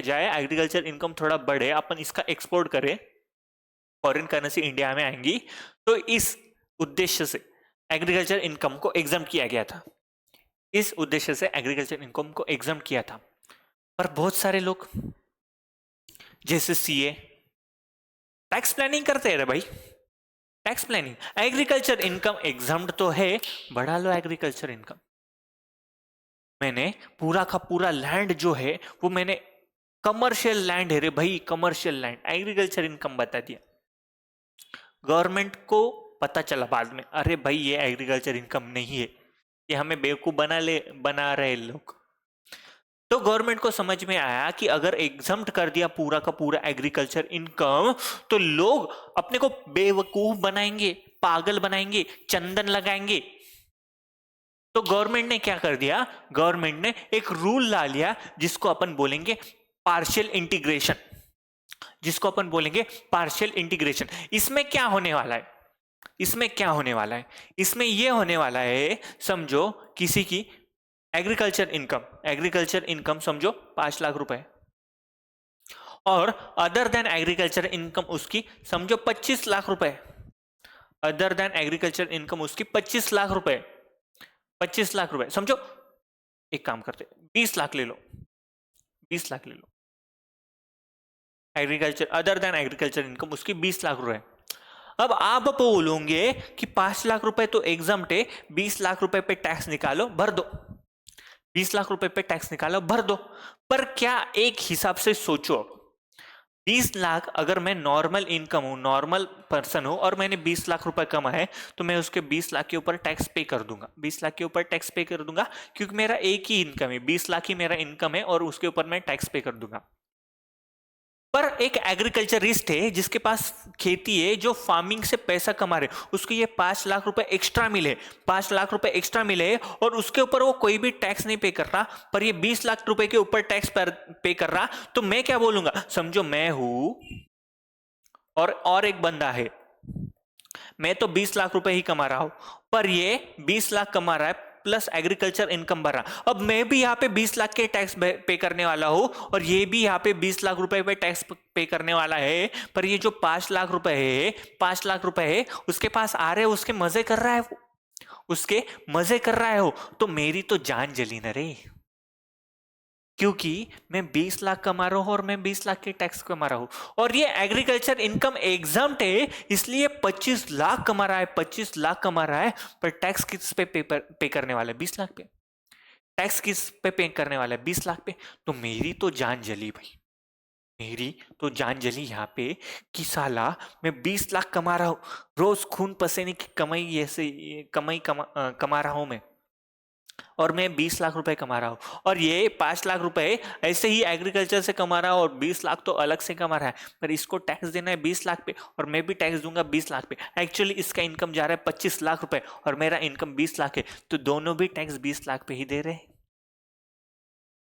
जाए, एग्रीकल्चर इनकम थोड़ा बढ़े, अपन इसका एक्सपोर्ट करें, फॉरेन करेंसी इंडिया में आएंगी, तो इस उद्देश्य से एग्रीकल्चर इनकम को एग्जम्प्ट किया गया था। पर बहुत सारे लोग जैसे सीए टैक्स प्लानिंग करते हैं रे भाई, tax planning, agriculture income exempt तो है, बढ़ा लो एग्रीकल्चर इनकम। मैंने पूरा का पूरा लैंड जो है वो मैंने कमर्शियल लैंड है रे भाई, कमर्शियल लैंड, एग्रीकल्चर इनकम बता दिया। गवर्नमेंट को पता चला बाद में, अरे भाई ये एग्रीकल्चर इनकम नहीं है, ये हमें बेवकूफ बना रहे लोग। तो गवर्नमेंट को समझ में आया कि अगर एग्जम्प्ट कर दिया पूरा का पूरा एग्रीकल्चर इनकम, तो लोग अपने को बेवकूफ बनाएंगे, पागल बनाएंगे, चंदन लगाएंगे। तो गवर्नमेंट ने क्या कर दिया, गवर्नमेंट ने एक रूल ला लिया जिसको अपन बोलेंगे पार्शियल इंटीग्रेशन, जिसको अपन बोलेंगे पार्शियल इंटीग्रेशन। इसमें क्या होने वाला है, इसमें क्या होने वाला है, इसमें यह होने वाला है, समझो किसी की एग्रीकल्चर इनकम समझो 5 लाख रुपए, और अदर देन एग्रीकल्चर इनकम उसकी समझो 25 लाख रुपए, अदर देन एग्रीकल्चर इनकम उसकी 25 लाख रुपए, 25 लाख रुपए समझो। एक काम करते 20 लाख ले लो, 20 लाख ले लो, agriculture other than agriculture income उसकी 20 लाख रुपए। अब आप बोलोगे कि 5 लाख रुपए तो एग्जम्प्ट है, 20 लाख रुपए पे टैक्स निकालो भर दो, 20 लाख रुपए पे टैक्स निकालो भर दो। पर क्या एक हिसाब से सोचो, 20 लाख अगर मैं नॉर्मल इनकम हूं, नॉर्मल पर्सन हूं, और मैंने 20 लाख रुपए कमाए, तो मैं उसके 20 लाख के ऊपर टैक्स पे कर दूंगा, 20 लाख के ऊपर टैक्स पे कर दूंगा, क्योंकि मेरा एक ही इनकम है, 20 लाख ही मेरा इनकम है, और उसके ऊपर मैं टैक्स पे कर दूंगा। पर एक एग्रीकल्चरिस्ट है जिसके पास खेती है, जो फार्मिंग से पैसा कमा रहे, उसको ये 5 लाख रुपए एक्स्ट्रा मिले, 5 लाख रुपए एक्स्ट्रा मिले, और उसके ऊपर वो कोई भी टैक्स नहीं पे कर रहा, पर ये 20 लाख रुपए के ऊपर टैक्स पे कर रहा। तो मैं क्या बोलूंगा, समझो मैं हूं और एक बंदा है, मैं तो 20 लाख रुपए ही कमा रहा हूं, पर ये 20 लाख कमा रहा है प्लस एग्रीकल्चर इनकम भर रहा। अब मैं भी यहाँ पे 20 लाख के टैक्स पे करने वाला हूं, और ये भी यहाँ पे 20 लाख रुपए पे टैक्स पे करने वाला है। पर ये जो 5 लाख रुपए है, 5 लाख रुपए है उसके पास आ रहे, उसके मजे कर रहा है, उसके मजे कर रहा है वो, तो मेरी तो जान जली न रे, क्योंकि मैं 20 लाख कमा रहा हूं और मैं 20 लाख के टैक्स कमा रहा हूं, और ये एग्रीकल्चर इनकम एग्जम्प्ट है, इसलिए 25 लाख कमा रहा है, 25 लाख कमा रहा है, पर टैक्स किस पे पे करने वाला है, 20 लाख पे, टैक्स किस पे करने वाला है, 20 लाख पे। तो मेरी तो जान जली भाई, मेरी तो जान जली यहाँ पे, कि साला मैं 20 लाख कमा रहा हूं, रोज खून पसीने की कमाई, ऐसे कमा रहा हूं मैं, और मैं 20 लाख रुपए कमा रहा हूँ, और ये 5 लाख रुपए ऐसे ही एग्रीकल्चर से कमा रहा हूँ, और 20 लाख तो अलग से कमा रहा है, पर इसको टैक्स देना है 20 लाख पे, और मैं भी टैक्स दूंगा 20 लाख पे। एक्चुअली इसका इनकम जा रहा है 25 लाख रुपए, और मेरा इनकम 20 लाख है, तो दोनों भी टैक्स 20 लाख पे ही दे रहे,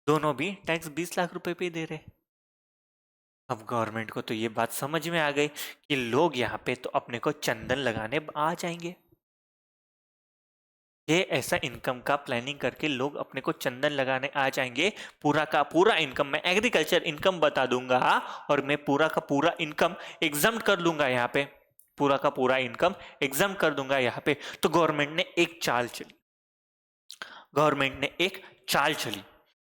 दोनों भी टैक्स 20 लाख रुपए पे ही दे रहे। अब गवर्नमेंट को तो ये बात समझ में आ गई कि लोग यहाँ पे तो अपने को चंदन लगाने आ जाएंगे, ये ऐसा इनकम का प्लानिंग करके लोग अपने को चंदन लगाने आ जाएंगे। पूरा का पूरा इनकम मैं एग्रीकल्चर इनकम बता दूंगा, और मैं पूरा का पूरा इनकम एग्जाम कर लूंगा यहाँ पे, पूरा का पूरा इनकम एग्जाम कर दूंगा यहाँ पे। तो गवर्नमेंट ने एक चाल चली, गवर्नमेंट ने एक चाल चली,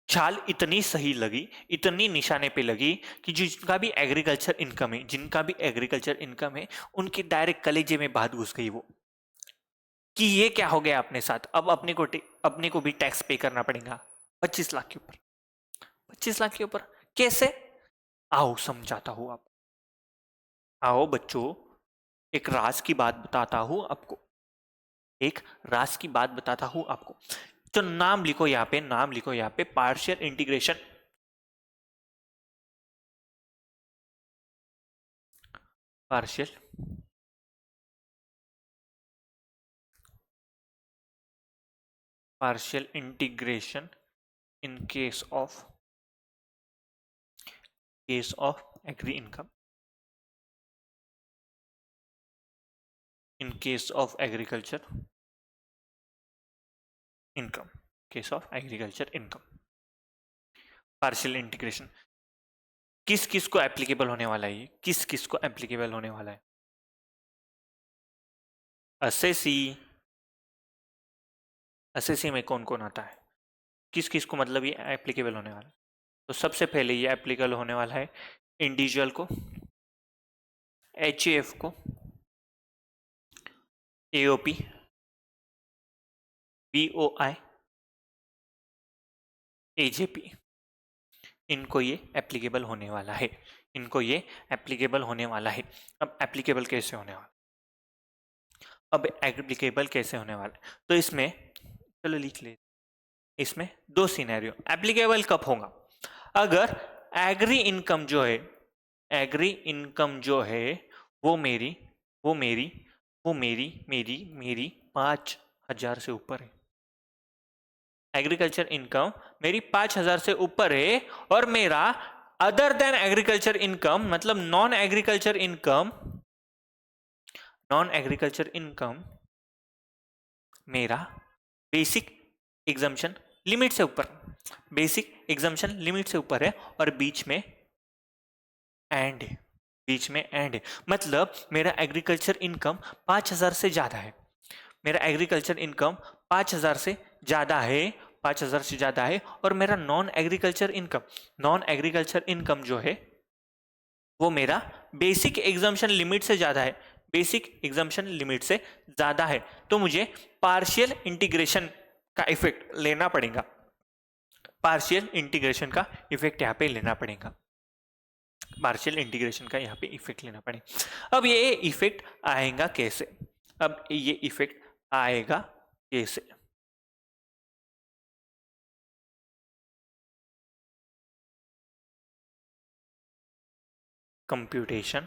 चाल इतनी सही लगी, इतनी निशाने पे लगी, कि जिनका भी एग्रीकल्चर इनकम है, जिनका भी एग्रीकल्चर इनकम है, उनके डायरेक्ट कलेजे में बात घुस गई वो, कि ये क्या हो गया अपने साथ, अब अपने को भी टैक्स पे करना पड़ेगा 25 लाख के ऊपर, 25 लाख के ऊपर कैसे, आओ समझाता हूं आप, आओ बच्चों, एक राज की बात बताता हूं आपको, एक राज की बात बताता हूं आपको। तो नाम लिखो यहाँ पे, नाम लिखो यहाँ पे, partial integration, partial partial integration in case of agri income, in case of agriculture income, case of agriculture income, partial integration किस किस को एप्लीकेबल होने वाला है, किस किस को एप्लीकेबल होने वाला है, एसएससी, एसएससी में कौन कौन आता है, किस किस को मतलब ये एप्लीकेबल होने वाला है। तो सबसे पहले ये एप्लीकेबल होने वाला है इंडिविजुअल को, एचएएफ को, एओपी, बीओआई, एजेपी, इनको ये एप्लीकेबल होने वाला है, इनको ये एप्लीकेबल होने वाला है। अब एप्लीकेबल कैसे होने वाला, अब एप्लीकेबल कैसे होने वाला है, तो इसमें चलो लिख ले, इसमें दो सिनेरियो एप्लीकेबल कब होगा, अगर एग्री इनकम जो है, एग्री इनकम जो है वो मेरी 5,000 से ऊपर है, एग्रीकल्चर इनकम मेरी 5,000 से ऊपर है, और मेरा अदर देन एग्रीकल्चर इनकम मतलब नॉन एग्रीकल्चर इनकम मेरा बेसिक एग्जम्पशन लिमिट से ऊपर, बेसिक एग्जम्पशन लिमिट से ऊपर है, और बीच में एंड है, बीच में एंड है, मतलब मेरा एग्रीकल्चर इनकम 5,000 से ज्यादा है, मेरा एग्रीकल्चर इनकम 5,000 से ज्यादा है, 5,000 से ज्यादा है, और मेरा नॉन एग्रीकल्चर इनकम जो है वो मेरा बेसिक एग्जम्पशन लिमिट से ज्यादा है, बेसिक एग्जम्पशन लिमिट से ज्यादा है, तो मुझे पार्शियल इंटीग्रेशन का इफेक्ट लेना पड़ेगा, पार्शियल इंटीग्रेशन का इफेक्ट यहाँ पे लेना पड़ेगा, पार्शियल इंटीग्रेशन का यहाँ पे इफेक्ट लेना पड़ेगा। अब ये इफेक्ट आएगा कैसे, अब ये इफेक्ट आएगा कैसे, computation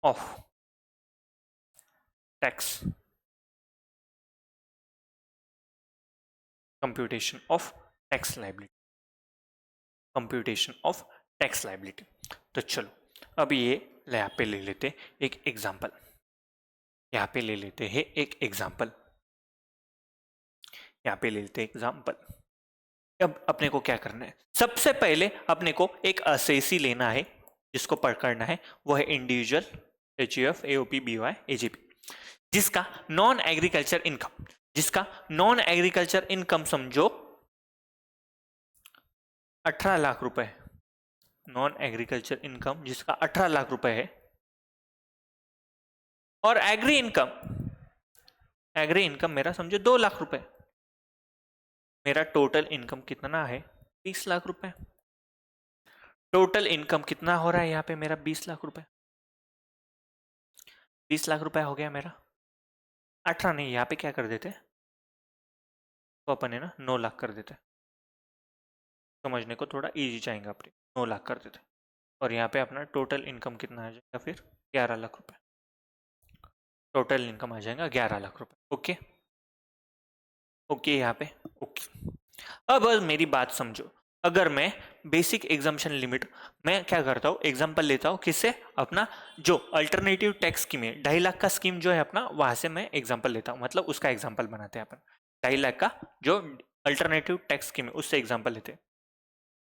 of tax, computation of tax liability, computation of tax liability. तो चलो अब ये यहाँ पे ले लेते एक एग्जांपल, यहाँ पे ले लेते हैं एक एग्जांपल, यहाँ पे ले लेते एग्जांपल। अब अपने को क्या करना है, सबसे पहले अपने को एक असेसी लेना है, जिसको पकड़ना है वो है individual HUF AOP BY AGP, जिसका नॉन एग्रीकल्चर इनकम, जिसका नॉन एग्रीकल्चर इनकम समझो 18 लाख रुपए, नॉन एग्रीकल्चर इनकम जिसका 18 लाख रुपए है, और एग्री इनकम मेरा समझो 2 लाख रुपए, मेरा टोटल इनकम कितना है 20 लाख रुपए, टोटल इनकम कितना हो रहा है यहाँ पे मेरा 20 लाख रुपए, 20 लाख रुपए हो गया मेरा, 18 नहीं, यहाँ पे क्या कर देते तो अपन है ना 9 लाख कर देते, समझने को थोड़ा इजी जाएगा अपने, 9 लाख कर देते, और यहाँ पे अपना टोटल इनकम कितना आ जाएगा फिर 11 लाख रुपए, टोटल इनकम आ जाएगा 11 लाख रुपए। ओके ओके यहाँ पे ओके। अब मेरी बात समझो, अगर मैं बेसिक एग्जाम्पशन लिमिट, मैं क्या करता हूँ एग्जाम्पल लेता हूँ किससे, अपना जो अल्टरनेटिव टैक्स स्कीम है 2.5 लाख का स्कीम जो है अपना, वहां से मैं एग्जाम्पल लेता हूँ, मतलब उसका एग्जाम्पल बनाते हैं अपन, 2.5 लाख का जो अल्टरनेटिव टैक्स स्कीम है उससे एग्जाम्पल लेते हैं।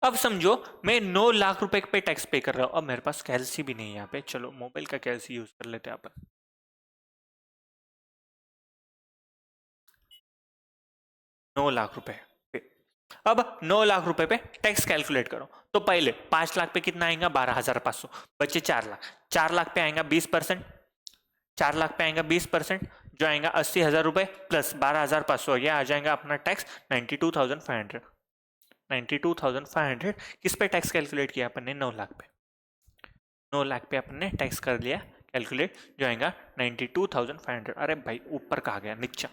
अब समझो मैं 9 लाख रुपए पे टैक्स पे कर रहा हूँ, अब मेरे पास कैलसी भी नहीं है यहाँ पे, चलो मोबाइल का कैलसी यूज कर लेते हैं अपन, 9 लाख रुपए पे, अब 9 लाख रुपए पे टैक्स कैलकुलेट करो, तो पहले 5 लाख पे कितना आएगा 12,500, बचे 4 लाख, 4 लाख पे आएगा 20%, 4 लाख पे आएगा 20%, जो आएगा 80,000 रुपए प्लस 12,500, यह आ जाएगा अपना टैक्स 92,500, 92,500 किस पे टैक्स कैलकुलेट किया अपन ने 9 लाख पे, 9 लाख पे अपन ने टैक्स कर लिया कैलकुलेट, जो आएगा 92,500, अरे भाई ऊपर कहा गया नीचा,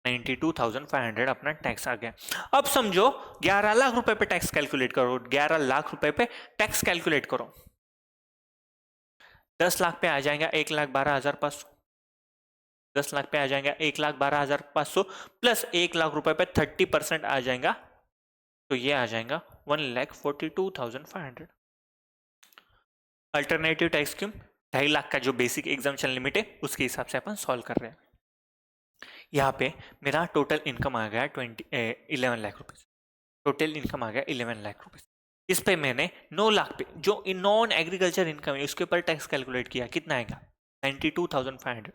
92,500 अपना टैक्स आ गया। अब समझो 11 लाख रुपए पे टैक्स कैलकुलेट करो, 11 लाख रुपए पे टैक्स कैलकुलेट करो, 10 लाख पे आ जाएगा 1,12,500, 10 लाख पे आ जाएगा 1,12,500 प्लस 1 लाख रुपए पे 30% आ जाएगा, तो ये आ जाएगा 1,42,500। अल्टरनेटिव टैक्स स्कीम 2.5 लाख का जो बेसिक एग्जाम्पशन लिमिट है उसके हिसाब से अपन सॉल्व कर रहे हैं। यहाँ पे मेरा टोटल इनकम आ गया 11 लाख रुपीज, टोटल इनकम आ गया 11 लाख रुपीज, इस पे मैंने 9 लाख पे जो नॉन एग्रीकल्चर इनकम है उसके ऊपर टैक्स कैलकुलेट किया, कितना आएगा 92,500,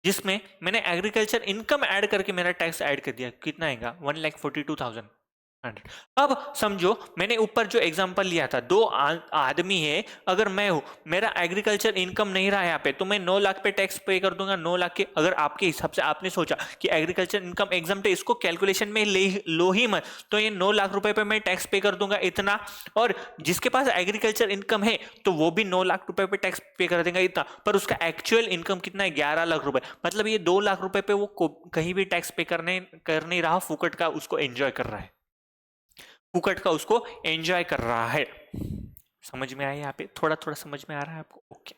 जिसमें मैंने एग्रीकल्चर इनकम ऐड करके मेरा टैक्स ऐड कर दिया, कितना आएगा 1,42,000, अब समझो मैंने ऊपर जो एग्जांपल लिया था, दो आदमी है, अगर मैं हूं, मेरा एग्रीकल्चर इनकम नहीं रहा यहाँ पे, तो मैं 9 लाख पे टैक्स पे कर दूंगा। 9 लाख के अगर आपके हिसाब से आपने सोचा कि एग्रीकल्चर इनकम एग्जाम है, इसको कैलकुलेशन में ले लो ही मत, तो ये 9 लाख रुपए पे मैं टैक्स पे कर दूंगा इतना, और जिसके पास एग्रीकल्चर इनकम है तो वो भी 9 लाख रुपए पे टैक्स पे कर देगा इतना, पर उसका एक्चुअल इनकम कितना है, 11 लाख रुपए। मतलब ये 2 लाख रुपए पे वो कहीं भी टैक्स पे कर नहीं रहा, फुकट का उसको एंजॉय कर रहा है, फुकट का उसको एंजॉय कर रहा है। समझ में आया यहाँ पे, थोड़ा थोड़ा समझ में आ रहा है आपको? ओके।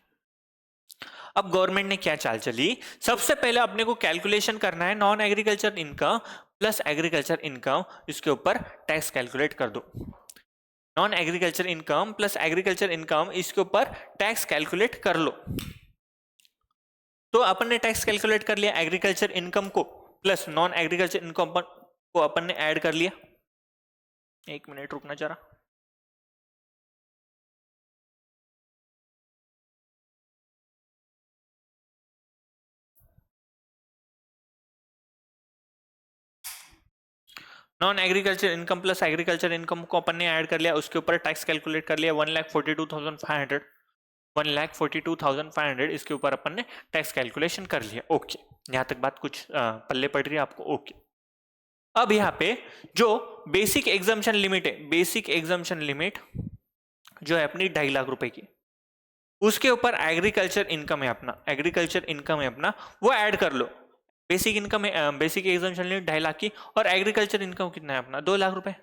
अब गवर्नमेंट ने क्या चाल चली, सबसे पहले अपने को कैलकुलेशन करना है non agriculture income plus agriculture income, इसके ऊपर टैक्स कैलकुलेट कर दो। Non agriculture income plus agriculture income, इसके ऊपर टैक्स कैलकुलेट कर लो। तो अपन ने टैक्स कैलकुलेट कर लिया, एग्रीकल्चर इनकम को प्लस नॉन एग्रीकल्चर इनकम को अपन ने ऐड कर लिया। एक मिनट रुकना जरा। Non agriculture income plus agriculture income को अपन ने ऐड कर लिया, उसके ऊपर टैक्स कैलकुलेट कर लिया 1,42,500, 1,42,500, इसके ऊपर अपन ने टैक्स कैलकुलेशन कर लिया। ओके, यहां तक बात कुछ पल्ले पड़ रही है आपको? ओके। अब यहाँ पे जो बेसिक एग्जाम्पशन लिमिट है, बेसिक एग्जाम्पशन लिमिट जो है अपनी 2.5 लाख रुपए की, उसके ऊपर एग्रीकल्चर इनकम है अपना, एग्रीकल्चर इनकम है अपना, वो ऐड कर लो। बेसिक इनकम है, बेसिक एग्जाम्पशन लिमिट 2.5 लाख की, और एग्रीकल्चर इनकम कितना है अपना, 2 लाख रुपए।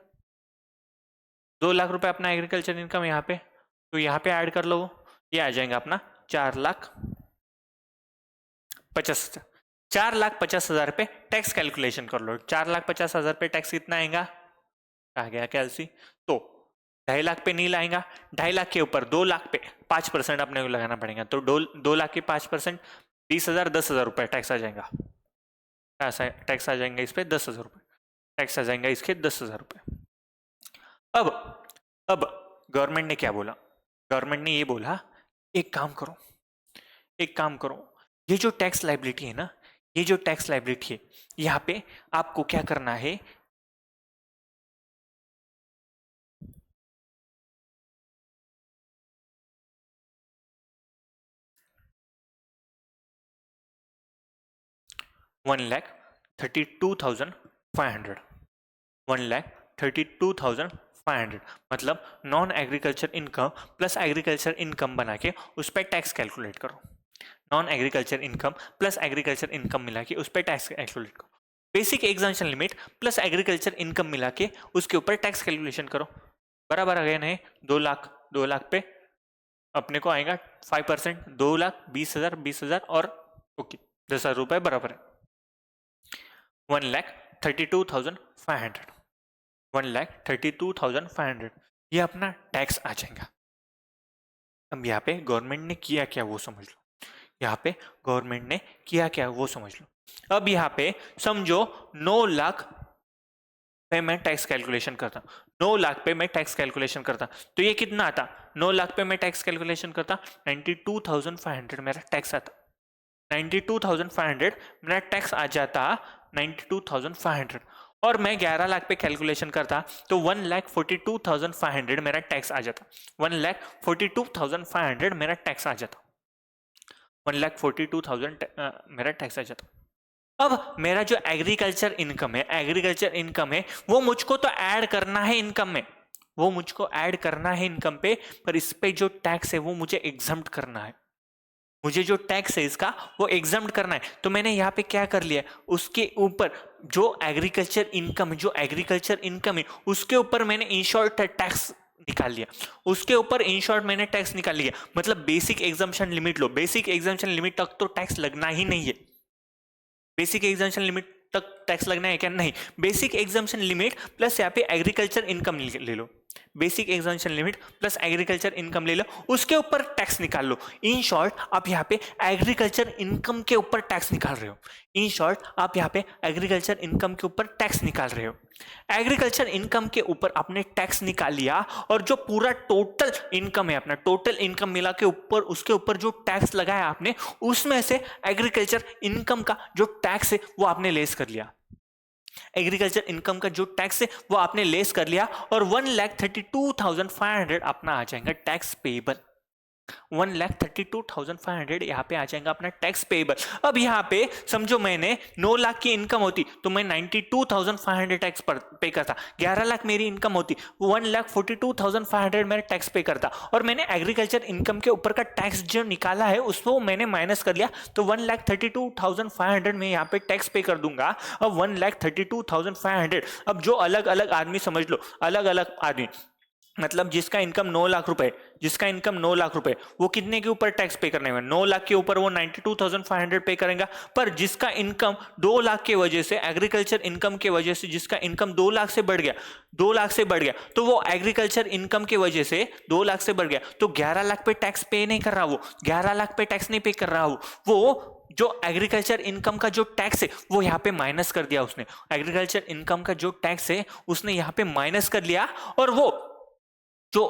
2 लाख रुपए अपना एग्रीकल्चर इनकम यहाँ पे, तो यहाँ पे ऐड कर लो, ये आ जाएगा अपना 4,50,000। 4,50,000 पे टैक्स कैलकुलेशन कर लो। 4,50,000 पे टैक्स कितना आएगा, आ गया कैलसी? तो 2.5 लाख पे नहीं लाएगा, 2.5 लाख के ऊपर 2 लाख पे 5% अपने को लगाना पड़ेगा, तो 2 लाख के 5% 20,000, 10,000 रुपए टैक्स आ जाएगा। टैक्स आ जाएंगे इस पे 10,000 रुपए, टैक्स आ जाएंगे इसके 10,000 रुपए। अब गवर्नमेंट ने क्या बोला, गवर्नमेंट ने ये बोला एक काम करो, एक काम करो, ये जो टैक्स लायबिलिटी है ना, ये जो टैक्स लायबिलिटी है, यहाँ पे आपको क्या करना है, $1,32,500, 1,32,500, मतलब non agriculture income plus agriculture income बना के उस पर टैक्स कैलकुलेट करो। Non agriculture income plus agriculture income मिला के उस पर टैक्स कैलकुलेट करो। Basic exemption limit plus agriculture income मिला के उसके ऊपर टैक्स कैलकुलेशन करो। बराबर आ गया नहीं? 2 लाख, 2 लाख पे अपने को आएगा 5%, 2 लाख 20,000, 20,000 और ओके 10,000 रुपए बराबर है 1,32,500, 1,32,500, ये अपना टैक्स आ जाएगा। अब यहाँ पे गवर्नमेंट ने किया क्या वो समझ लो, यहाँ पे गवर्नमेंट ने किया क्या वो समझ लो। अब यहाँ पे समझो 9 लाख पे मैं टैक्स कैलकुलेशन करता, 9 लाख पे मैं टैक्स कैलकुलेशन करता, तो ये कितना आता? 9 लाख पे मैं टैक्स कैलकुलेशन करता, 92,500 मेरा टैक्स आता, 92,500 मेरा टैक्स आ जाता, 92,500, और मैं 11 लाख पे कैलकुलेशन करता तो 1,42,500 मेरा टैक्स आ जाता, 1,42,500 मेरा टैक्स आ जाता, 1,42,000 मेरा टैक्स आ जाता। अब मेरा जो एग्रीकल्चर इनकम है, एग्रीकल्चर इनकम है, वो मुझको तो ऐड करना है इनकम में, वो मुझको ऐड करना है इनकम पे, पर इस पे जो टैक्स है वो मुझे एग्जम्प्ट करना है, मुझे जो टैक्स है इसका वो एग्जम्प्ट करना है। तो मैंने यहाँ पे क्या कर लिया, उसके ऊपर जो एग्रीकल्चर इनकम है, जो एग्रीकल्चर इनकम है उसके ऊपर मैंने इन शॉर्ट टैक्स निकाल लिया, उसके ऊपर इन शॉर्ट मैंने टैक्स निकाल लिया। मतलब बेसिक एग्जम्पशन लिमिट लो, बेसिक एग्जम्पशन लिमिट तक तो टैक्स लगना ही नहीं है। बेसिक एग्जम्पशन लिमिट तक टैक्स लगना है क्या? नहीं। बेसिक एग्जम्पशन लिमिट प्लस यहाँ पे एग्रीकल्चर इनकम ले लो, basic exemption limit plus agriculture income ले लो, उसके ऊपर टैक्स निकाल लो। इन शॉर्ट आप यहाँ पे एग्रीकल्चर इनकम के ऊपर टैक्स निकाल रहे हो, इन शॉर्ट आप यहाँ पे एग्रीकल्चर इनकम के ऊपर टैक्स निकाल रहे हो। एग्रीकल्चर इनकम के ऊपर आपने टैक्स निकाल लिया, और जो पूरा टोटल इनकम है अपना, टोटल इनकम मिला के ऊपर उसके ऊपर जो टैक्स लगाया आपने, उसमें से एग्रीकल्चर इनकम का जो टैक्स है वो आपने लेस कर लिया। एग्रीकल्चर इनकम का जो टैक्स है वो आपने लेस कर लिया और 1,32,500 अपना आ जाएगा टैक्स पेएबल। 1,32,500 यहाँ पे आ जाएगा अपना टैक्स पेएबल। अब यहाँ पे समझो मैंने 9 लाख की इनकम होती तो मैं 92,500 टैक्स पे करता। 11 लाख मेरी इनकम होती 1,42,500 मेरा टैक्स पे करता। और मैंने एग्रीकल्चर इनकम के ऊपर का टैक्स जो निकाला है उसको मैंने माइनस कर लिया तो 1,32,500 में यहाँ पे टैक्स पे कर दूंगा। अब 1,32,500 अब जो अलग अलग आदमी समझ लो, अलग अलग आदमी मतलब जिसका इनकम 9 लाख रुपए, जिसका इनकम 9 लाख रुपए, वो कितने के ऊपर टैक्स पे करने में? 9 लाख के ऊपर वो 92,500 पे करेगा। पर जिसका इनकम 2 लाख के वजह से, एग्रीकल्चर इनकम के वजह से जिसका इनकम 2 लाख से बढ़ गया, 2 लाख से बढ़ गया, तो वो एग्रीकल्चर इनकम के वजह से 2 लाख से बढ़ गया तो 11 लाख पे टैक्स पे नहीं कर रहा, वो 11 लाख पे टैक्स नहीं पे कर रहा, वो जो एग्रीकल्चर इनकम का जो टैक्स है वो यहाँ पे माइनस कर दिया उसने। एग्रीकल्चर इनकम का जो टैक्स है उसने यहाँ पे माइनस कर लिया और वो जो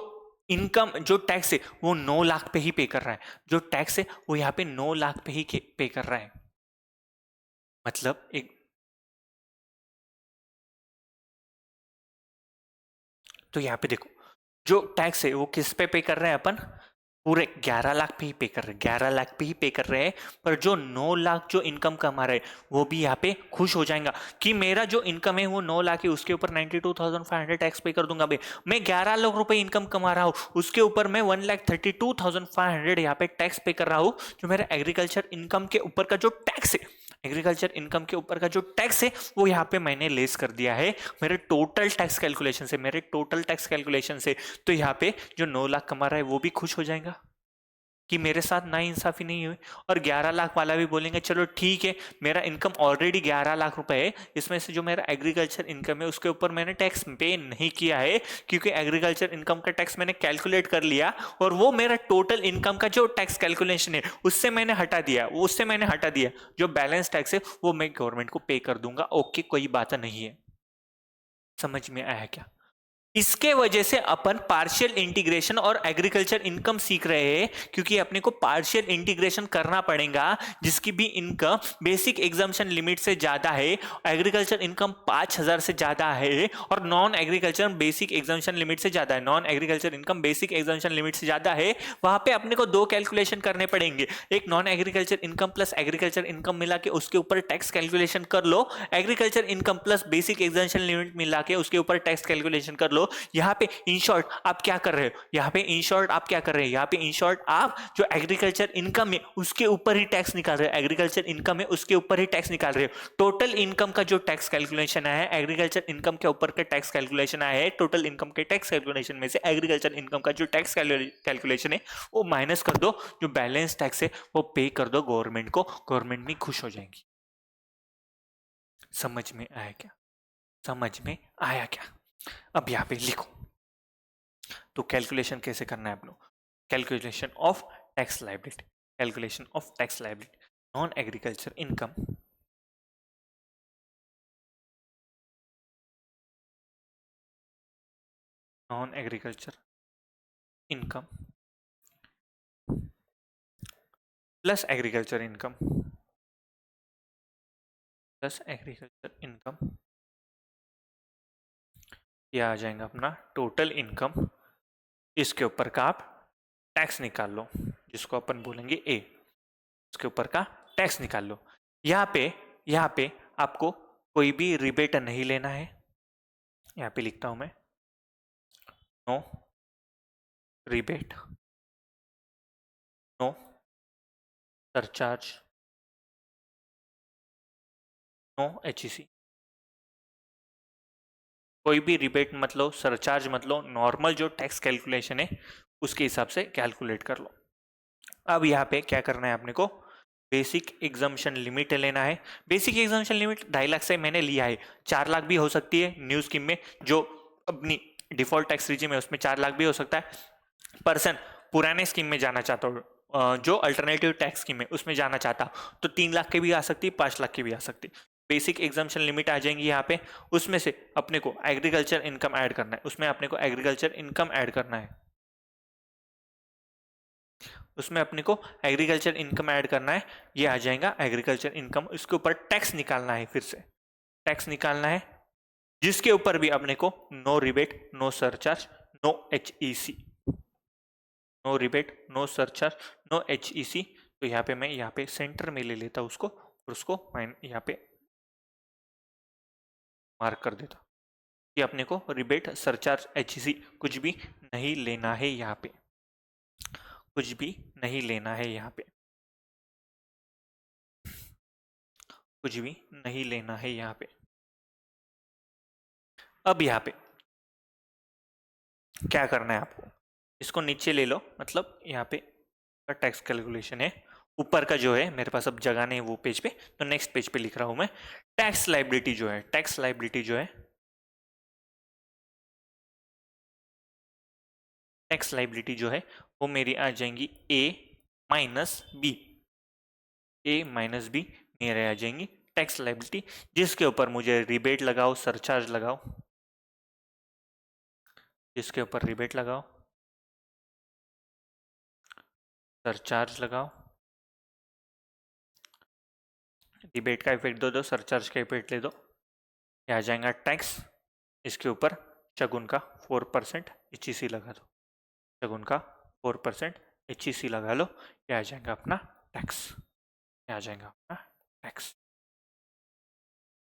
इनकम जो टैक्स है वो 9 लाख पे ही पे कर रहा है। जो टैक्स है वो यहाँ पे 9 लाख पे ही पे कर रहा है। मतलब एक तो यहाँ पे देखो जो टैक्स है वो किस पे कर रहे हैं अपन? पूरे 11 लाख पे ही पे कर रहे हैं, 11 लाख पे ही पे कर रहे हैं। पर जो 9 लाख जो इनकम कमा रहे हैं वो भी यहाँ पे खुश हो जाएगा कि मेरा जो इनकम है वो 9 लाख है, उसके ऊपर 92,500 टैक्स पे कर दूंगा भाई। मैं 11 लाख रुपए इनकम कमा रहा हूँ, उसके ऊपर मैं 1,32,500 यहाँ पे टैक्स पे कर रहा हूँ। जो मेरा एग्रीकल्चर इनकम के ऊपर का जो टैक्स है, एग्रीकल्चर इनकम के ऊपर का जो टैक्स है वो यहाँ पे मैंने लेस कर दिया है मेरे टोटल टैक्स कैलकुलेशन से, मेरे टोटल टैक्स कैलकुलेशन से। तो यहाँ पे जो 9 लाख कमा रहा है वो भी खुश हो जाएगा कि मेरे साथ नाइंसाफी नहीं हुई। और 11 लाख वाला भी बोलेंगे चलो ठीक है, मेरा इनकम ऑलरेडी 11 लाख रुपए है, इसमें से जो मेरा एग्रीकल्चर इनकम है उसके ऊपर मैंने टैक्स पे नहीं किया है क्योंकि एग्रीकल्चर इनकम का टैक्स मैंने कैलकुलेट कर लिया और वो मेरा टोटल इनकम का जो टैक्स कैलकुलेशन है उससे मैंने हटा दिया, उससे मैंने हटा दिया। जो बैलेंस टैक्स है वो मैं गवर्नमेंट को पे कर दूंगा। ओके, कोई बात नहीं है। समझ में आया क्या? इसके वजह से अपन पार्शियल इंटीग्रेशन और एग्रीकल्चर इनकम सीख रहे हैं क्योंकि अपने को पार्शियल इंटीग्रेशन करना पड़ेगा जिसकी भी इनकम बेसिक एग्जाम्पशन लिमिट से ज्यादा है, एग्रीकल्चर इनकम 5,000 से ज्यादा है और non agriculture basic exemption limit से ज्यादा है, non agriculture income basic exemption limit से ज्यादा है। वहां पे अपने को दो कैलकुलेशन करने पड़ेंगे, एक non agriculture income plus agriculture income मिला के उसके ऊपर टैक्स कैलकुलेशन कर लो, agriculture income plus basic exemption limit मिला के उसके ऊपर टैक्स कैलकुलेशन कर लो। यहाँ पे इन शॉर्ट आप क्या कर रहे हो, यहाँ पे इन शॉर्ट आप क्या कर रहे हैं, यहाँ पे इन शॉर्ट आप जो एग्रीकल्चर इनकम है उसके ऊपर ही टैक्स निकाल रहे हो, एग्रीकल्चर इनकम है उसके ऊपर ही टैक्स निकाल रहे हो। टोटल इनकम का जो टैक्स कैलकुलेशन है, एग्रीकल्चर इनकम के ऊपर का टैक्स कैलकुलेशन आया है, टोटल इनकम के टैक्स कैलकुलेशन में से एग्रीकल्चर इनकम का जो टैक्स कैलकुलेशन है वो माइनस कर दो, जो बैलेंस टैक्स है वो पे कर दो गवर्नमेंट को, गवर्नमेंट भी खुश हो जाएगी। समझ में आया क्या? समझ में आया क्या? अब यहाँ पे लिखो तो कैलकुलेशन कैसे करना है आप लोग। Calculation of tax liability, calculation of tax liability, non agriculture income, non agriculture income plus agriculture income, plus agriculture income, यह आ जाएगा अपना टोटल इनकम। इसके ऊपर का आप टैक्स निकाल लो जिसको अपन बोलेंगे ए, उसके ऊपर का टैक्स निकाल लो। यहाँ पे आपको कोई भी रिबेट नहीं लेना है, यहाँ पे लिखता हूं मैं no rebate, no surcharge, no HEC. कोई भी रिबेट मत लो, सरचार्ज मत लो, नॉर्मल जो टैक्स कैलकुलेशन है उसके हिसाब से कैलकुलेट कर लो। अब यहाँ पे क्या करना है अपने को, बेसिक एग्जाम्पशन लिमिट लेना है। बेसिक एग्जाम्पशन लिमिट 2.5 लाख से मैंने लिया है, 4 लाख भी हो सकती है न्यू स्कीम में, जो अपनी डिफॉल्ट टैक्स रिजिम है उसमें 4 लाख भी हो सकता है। पर्सन पुराने स्कीम में जाना चाहता हो, जो अल्टरनेटिव टैक्स स्कीम है उसमें जाना चाहता तो 3 लाख की भी आ सकती है, 5 लाख की भी आ सकती। बेसिक एग्जाम्पशन लिमिट आ जाएंगी यहाँ पे, उसमें से अपने को एग्रीकल्चर इनकम ऐड करना है, उसमें अपने को एग्रीकल्चर इनकम ऐड करना है, उसमें अपने को एग्रीकल्चर इनकम ऐड करना है। ये आ जाएगा एग्रीकल्चर इनकम, इसके ऊपर टैक्स निकालना है, फिर से टैक्स निकालना है, जिसके ऊपर भी अपने को no rebate, no surcharge, no HEC, no rebate, no surcharge, no HEC। तो यहाँ पे मैं यहाँ पे सेंटर में ले लेता उसको और उसको यहाँ पे मार्क कर देता कि अपने को रिबेट, सरचार्ज, HEC कुछ भी नहीं लेना है, यहाँ पे कुछ भी नहीं लेना है, यहाँ पे कुछ भी नहीं लेना है यहाँ पे। अब यहाँ पे क्या करना है आपको, इसको नीचे ले लो, मतलब यहाँ पे टैक्स कैलकुलेशन है, ऊपर का जो है मेरे पास अब जगह नहीं है वो पेज पे, तो नेक्स्ट पेज पे लिख रहा हूं मैं। टैक्स लाइबिलिटी जो है, टैक्स लाइबिलिटी जो है, टैक्स लाइबिलिटी जो है वो मेरी आ जाएंगी A minus B, A minus B मेरे आ जाएंगी टैक्स लाइबिलिटी, जिसके ऊपर मुझे रिबेट लगाओ, सरचार्ज लगाओ, जिसके ऊपर रिबेट लगाओ, सरचार्ज लगाओ, रिबेट का इफेक्ट दो, सरचार्ज का इफेक्ट ले दो, ये आ जाएगा टैक्स, इसके ऊपर शगुन का 4% HEC लगा दो, शगुन का 4% HEC लगा लो, ये आ जाएगा अपना टैक्स, ये आ जाएगा अपना टैक्स,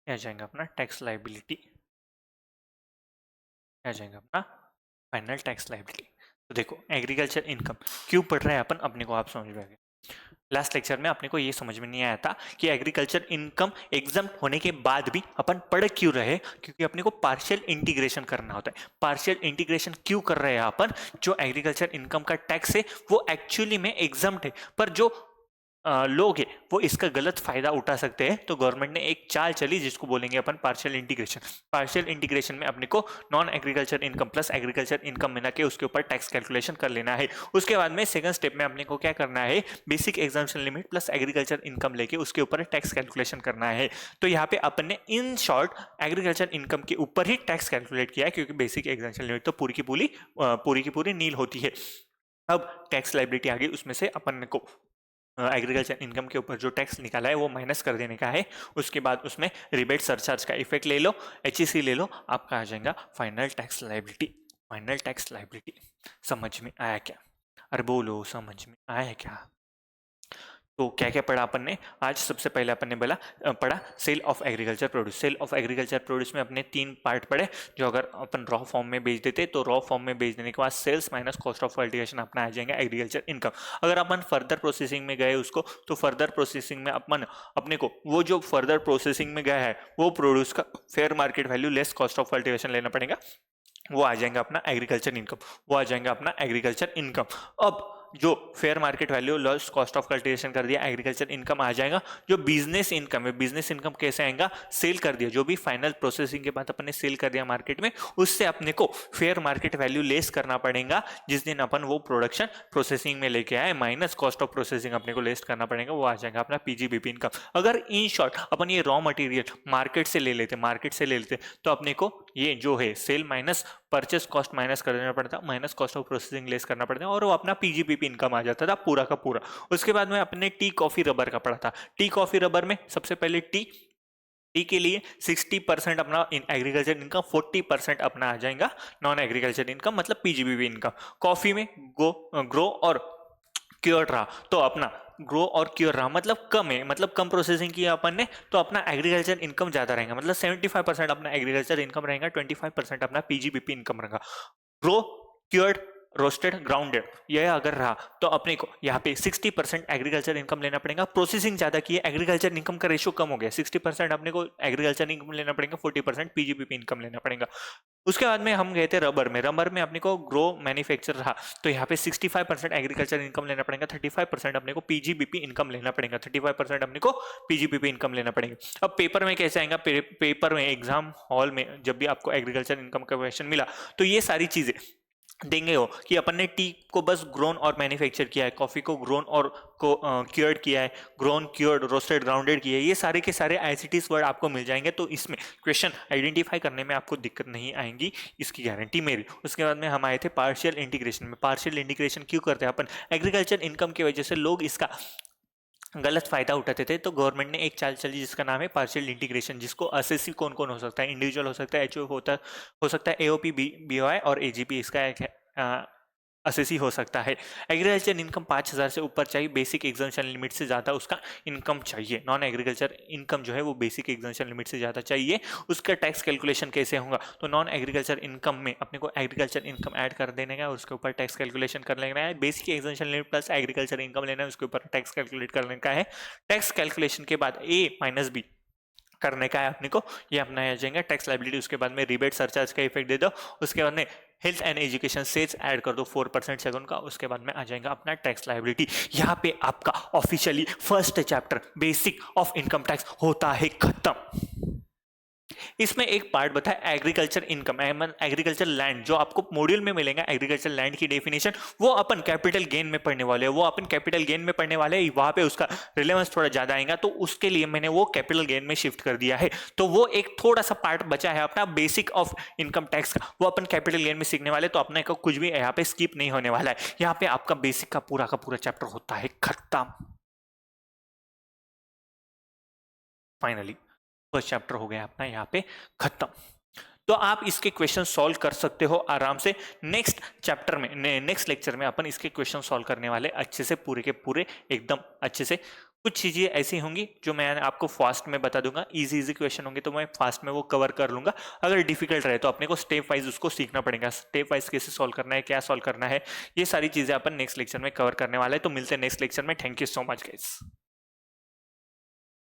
ये आ जाएगा अपना टैक्स लाइबिलिटी, आ जाएगा अपना फाइनल टैक्स लाइबिलिटी। तो देखो एग्रीकल्चर इनकम क्यों पढ़ रहे हैं अपन, अपने को आप समझ में आ गए। लास्ट लेक्चर में अपने को ये समझ में नहीं आया था कि एग्रीकल्चर इनकम एग्जाम होने के बाद भी अपन पढ़ क्यों रहे, क्योंकि अपने को पार्शियल इंटीग्रेशन करना होता है। पार्शियल इंटीग्रेशन क्यों कर रहे हैं अपन, जो एग्रीकल्चर इनकम का टैक्स है वो एक्चुअली में एग्जाम्प्ट है, पर जो लोग हैं वो इसका गलत फायदा उठा सकते हैं, तो गवर्नमेंट ने एक चाल चली जिसको बोलेंगे अपन पार्शियल इंटीग्रेशन। पार्शियल इंटीग्रेशन में अपने को non agriculture income plus agriculture income मिला के उसके ऊपर टैक्स कैलकुलेशन कर लेना है। उसके बाद में सेकंड स्टेप में अपने को क्या करना है, basic exemption limit plus agriculture income लेके उसके ऊपर टैक्स कैलकुलेशन करना है। तो यहाँ पे अपन ने इन शॉर्ट एग्रीकल्चर इनकम के ऊपर ही टैक्स कैलकुलेट किया है, क्योंकि बेसिक एग्जाम्पशन लिमिट तो पूरी की पूरी नील होती है। अब टैक्स लाइबिलिटी आ गई, उसमें से अपन को एग्रीकल्चर इनकम के ऊपर जो टैक्स निकाला है वो माइनस कर देने का है। उसके बाद उसमें रिबेट सरचार्ज का इफेक्ट ले लो, HEC ले लो, आपका आ जाएगा final tax liability. Final tax liability समझ में आया क्या? अरे बोलो समझ में आया क्या? तो क्या क्या पढ़ा अपन ने आज? सबसे पहले अपन ने पढ़ा sale of agriculture produce. Sale of agriculture produce में अपने 3 पार्ट पढ़े, जो अगर अपन रॉ फॉर्म में बेच देते तो रॉ फॉर्म में बेच देने के बाद sales minus cost of cultivation अपना आ जाएगा एग्रीकल्चर इनकम। अगर अपन फर्दर प्रोसेसिंग में गए उसको, तो फर्दर प्रोसेसिंग में अपन अपने को वो जो फर्दर प्रोसेसिंग में गया है वो प्रोड्यूस का fair market value less cost of cultivation लेना पड़ेगा, वो आ जाएगा अपना एग्रीकल्चर इनकम, वो आ जाएगा अपना एग्रीकल्चर इनकम। अब जो fair market value loss cost of cultivation कर दिया, एग्रीकल्चर इनकम आ जाएगा। जो बिजनेस इनकम है, बिजनेस इनकम कैसे आएगा, सेल कर दिया, जो भी फाइनल प्रोसेसिंग के बाद अपन ने सेल कर दिया मार्केट में, उससे अपने को फेयर मार्केट वैल्यू लेस करना पड़ेगा जिस दिन अपन वो प्रोडक्शन प्रोसेसिंग में लेके आए, माइनस कॉस्ट ऑफ प्रोसेसिंग अपने को लेस करना पड़ेगा, वो आ जाएगा अपना PGBP इनकम। अगर इन शॉर्ट अपन ये रॉ मटेरियल मार्केट से ले लेते तो अपने को ये जो है sale minus purchase cost minus कर देना पड़ता, minus cost of processing less करना पड़ता, और वो अपना PGBP इनकम आ जाता था पूरा का पूरा। उसके बाद में अपने टी कॉफी रबर का पढ़ा था। टी कॉफी रबर में सबसे पहले टी के लिए 60% अपना एग्रीकल्चर इनकम, 40% अपना आ जाएगा नॉन एग्रीकल्चर इनकम, मतलब PGBP इनकम। कॉफी में ग्रो और क्योर रहा, तो अपना ग्रो और क्योर रहा मतलब कम है, मतलब कम प्रोसेसिंग किया अपन ने, तो अपना एग्रीकल्चर इनकम ज्यादा रहेगा, मतलब 75% अपना एग्रीकल्चर इनकम रहेगा, 25% अपना PGBP इनकम रहेगा। ग्रो, क्योर्ड, रोस्टेड, ग्राउंडेड, यह अगर रहा तो अपने को यहाँ पे 60% एग्रीकल्चर इनकम लेना पड़ेगा। प्रोसेसिंग ज्यादा की है, एग्रीकल्चर इनकम का रेशियो कम हो गया, 60% अपने को एग्रीकल्चर इनकम लेना पड़ेगा, 40% PGBP इनकम लेना पड़ेगा। उसके बाद में हम गए थे रबर में अपने को ग्रो मैन्युफैक्चर रहा, तो यहाँ पे 65% एग्रीकल्चर इनकम लेना पड़ेगा, 35% अपने को PGBP इनकम लेना पड़ेगा, 35% अपने को PGBP इनकम लेना पड़ेगा। अब पेपर में कैसे आएगा, पेपर में एग्जाम हॉल में जब भी आपको एग्रीकल्चर इनकम का क्वेश्चन मिला तो ये सारी चीजें देंगे हो कि अपन ने टी को बस ग्रोन और मैन्युफैक्चर किया है, कॉफी को ग्रोन और को क्योर्ड किया है, ग्रोन, क्योर्ड, रोस्टेड, ग्राउंडेड किया है, ये सारे के सारे ICTs वर्ड आपको मिल जाएंगे, तो इसमें क्वेश्चन आइडेंटिफाई करने में आपको दिक्कत नहीं आएगी, इसकी गारंटी मेरी। उसके बाद में हम आए थे पार्शियल इंटीग्रेशन में। पार्शियल इंटीग्रेशन क्यों करते हैं अपन, एग्रीकल्चर इनकम की वजह से लोग इसका गलत फायदा उठाते थे, तो गवर्नमेंट ने एक चाल चली जिसका नाम है पार्शियल इंटीग्रेशन, जिसको असेसी कौन कौन हो सकता है, इंडिविजुअल हो सकता है, एचओ हो सकता है, एओपी, बीओआई और एजीपी, इसका एक असेसी हो सकता है। एग्रीकल्चर इनकम 5,000 से ऊपर चाहिए, बेसिक एग्जम्पशन लिमिट से ज़्यादा उसका इनकम चाहिए। नॉन एग्रीकल्चर इनकम जो है वो बेसिक एग्जम्पशन लिमिट से ज़्यादा चाहिए। उसका टैक्स कैलकुलेशन कैसे होगा, तो नॉन एग्रीकल्चर इनकम में अपने को एग्रीकल्चर इनकम ऐड कर देने का, उसके ऊपर टैक्स कैलकुलेशन कर लेना है। Basic exemption limit plus agriculture income लेना है, उसके ऊपर टैक्स कैलकुलेट करने का है। टैक्स कैलकुलेशन के बाद ए माइनस बी करने का है अपने को, ये अपना आ जाएगा टैक्स लाइबिलिटी। उसके बाद में रिबेट सरचार्ज का इफेक्ट दे दो, उसके बाद में health and education sales add कर दो 4% सेकंड का, उसके बाद में आ जाएगा अपना टैक्स लाइबिलिटी। यहाँ पे आपका officially first chapter basic of income tax होता है खत्म। इसमें एक पार्ट बताया एग्रीकल्चर इनकम, एग्रीकल्चर लैंड, जो आपको मॉड्यूल में मिलेगा एग्रीकल्चर लैंड की डेफिनेशन, वो अपन कैपिटल गेन में पढ़ने वाले हैं, वो अपन कैपिटल गेन में पढ़ने वाले हैं, वहां पे उसका रिलेवेंस थोड़ा ज्यादा आएगा, तो उसके लिए मैंने वो कैपिटल गेन में शिफ्ट कर दिया है। तो वो एक थोड़ा सा पार्ट बचा है अपना बेसिक ऑफ इनकम टैक्स का, वो अपन कैपिटल गेन में सीखने वाले, तो अपने को कुछ भी यहाँ पे स्किप नहीं होने वाला है। यहाँ पे आपका बेसिक का पूरा चैप्टर होता है खत्म। फाइनली फर्स्ट चैप्टर हो गया अपना यहाँ पे खत्म। तो आप इसके क्वेश्चन सॉल्व कर सकते हो आराम से। नेक्स्ट चैप्टर में, नेक्स्ट लेक्चर में अपन इसके क्वेश्चन सॉल्व करने वाले अच्छे से, पूरे के पूरे एकदम अच्छे से। कुछ चीजें ऐसी होंगी जो मैं आपको फास्ट में बता दूंगा, इजी क्वेश्चन होंगे तो मैं फास्ट में वो कवर कर लूंगा। अगर डिफिकल्ट रहे तो अपने को स्टेप वाइज उसको सीखना पड़ेगा, स्टेप वाइज कैसे सॉल्व करना है, क्या सॉल्व करना है, ये सारी चीजें अपन नेक्स्ट लेक्चर में कवर करने वाले हैं। तो मिलते हैं नेक्स्ट लेक्चर में। Thank you so much guys.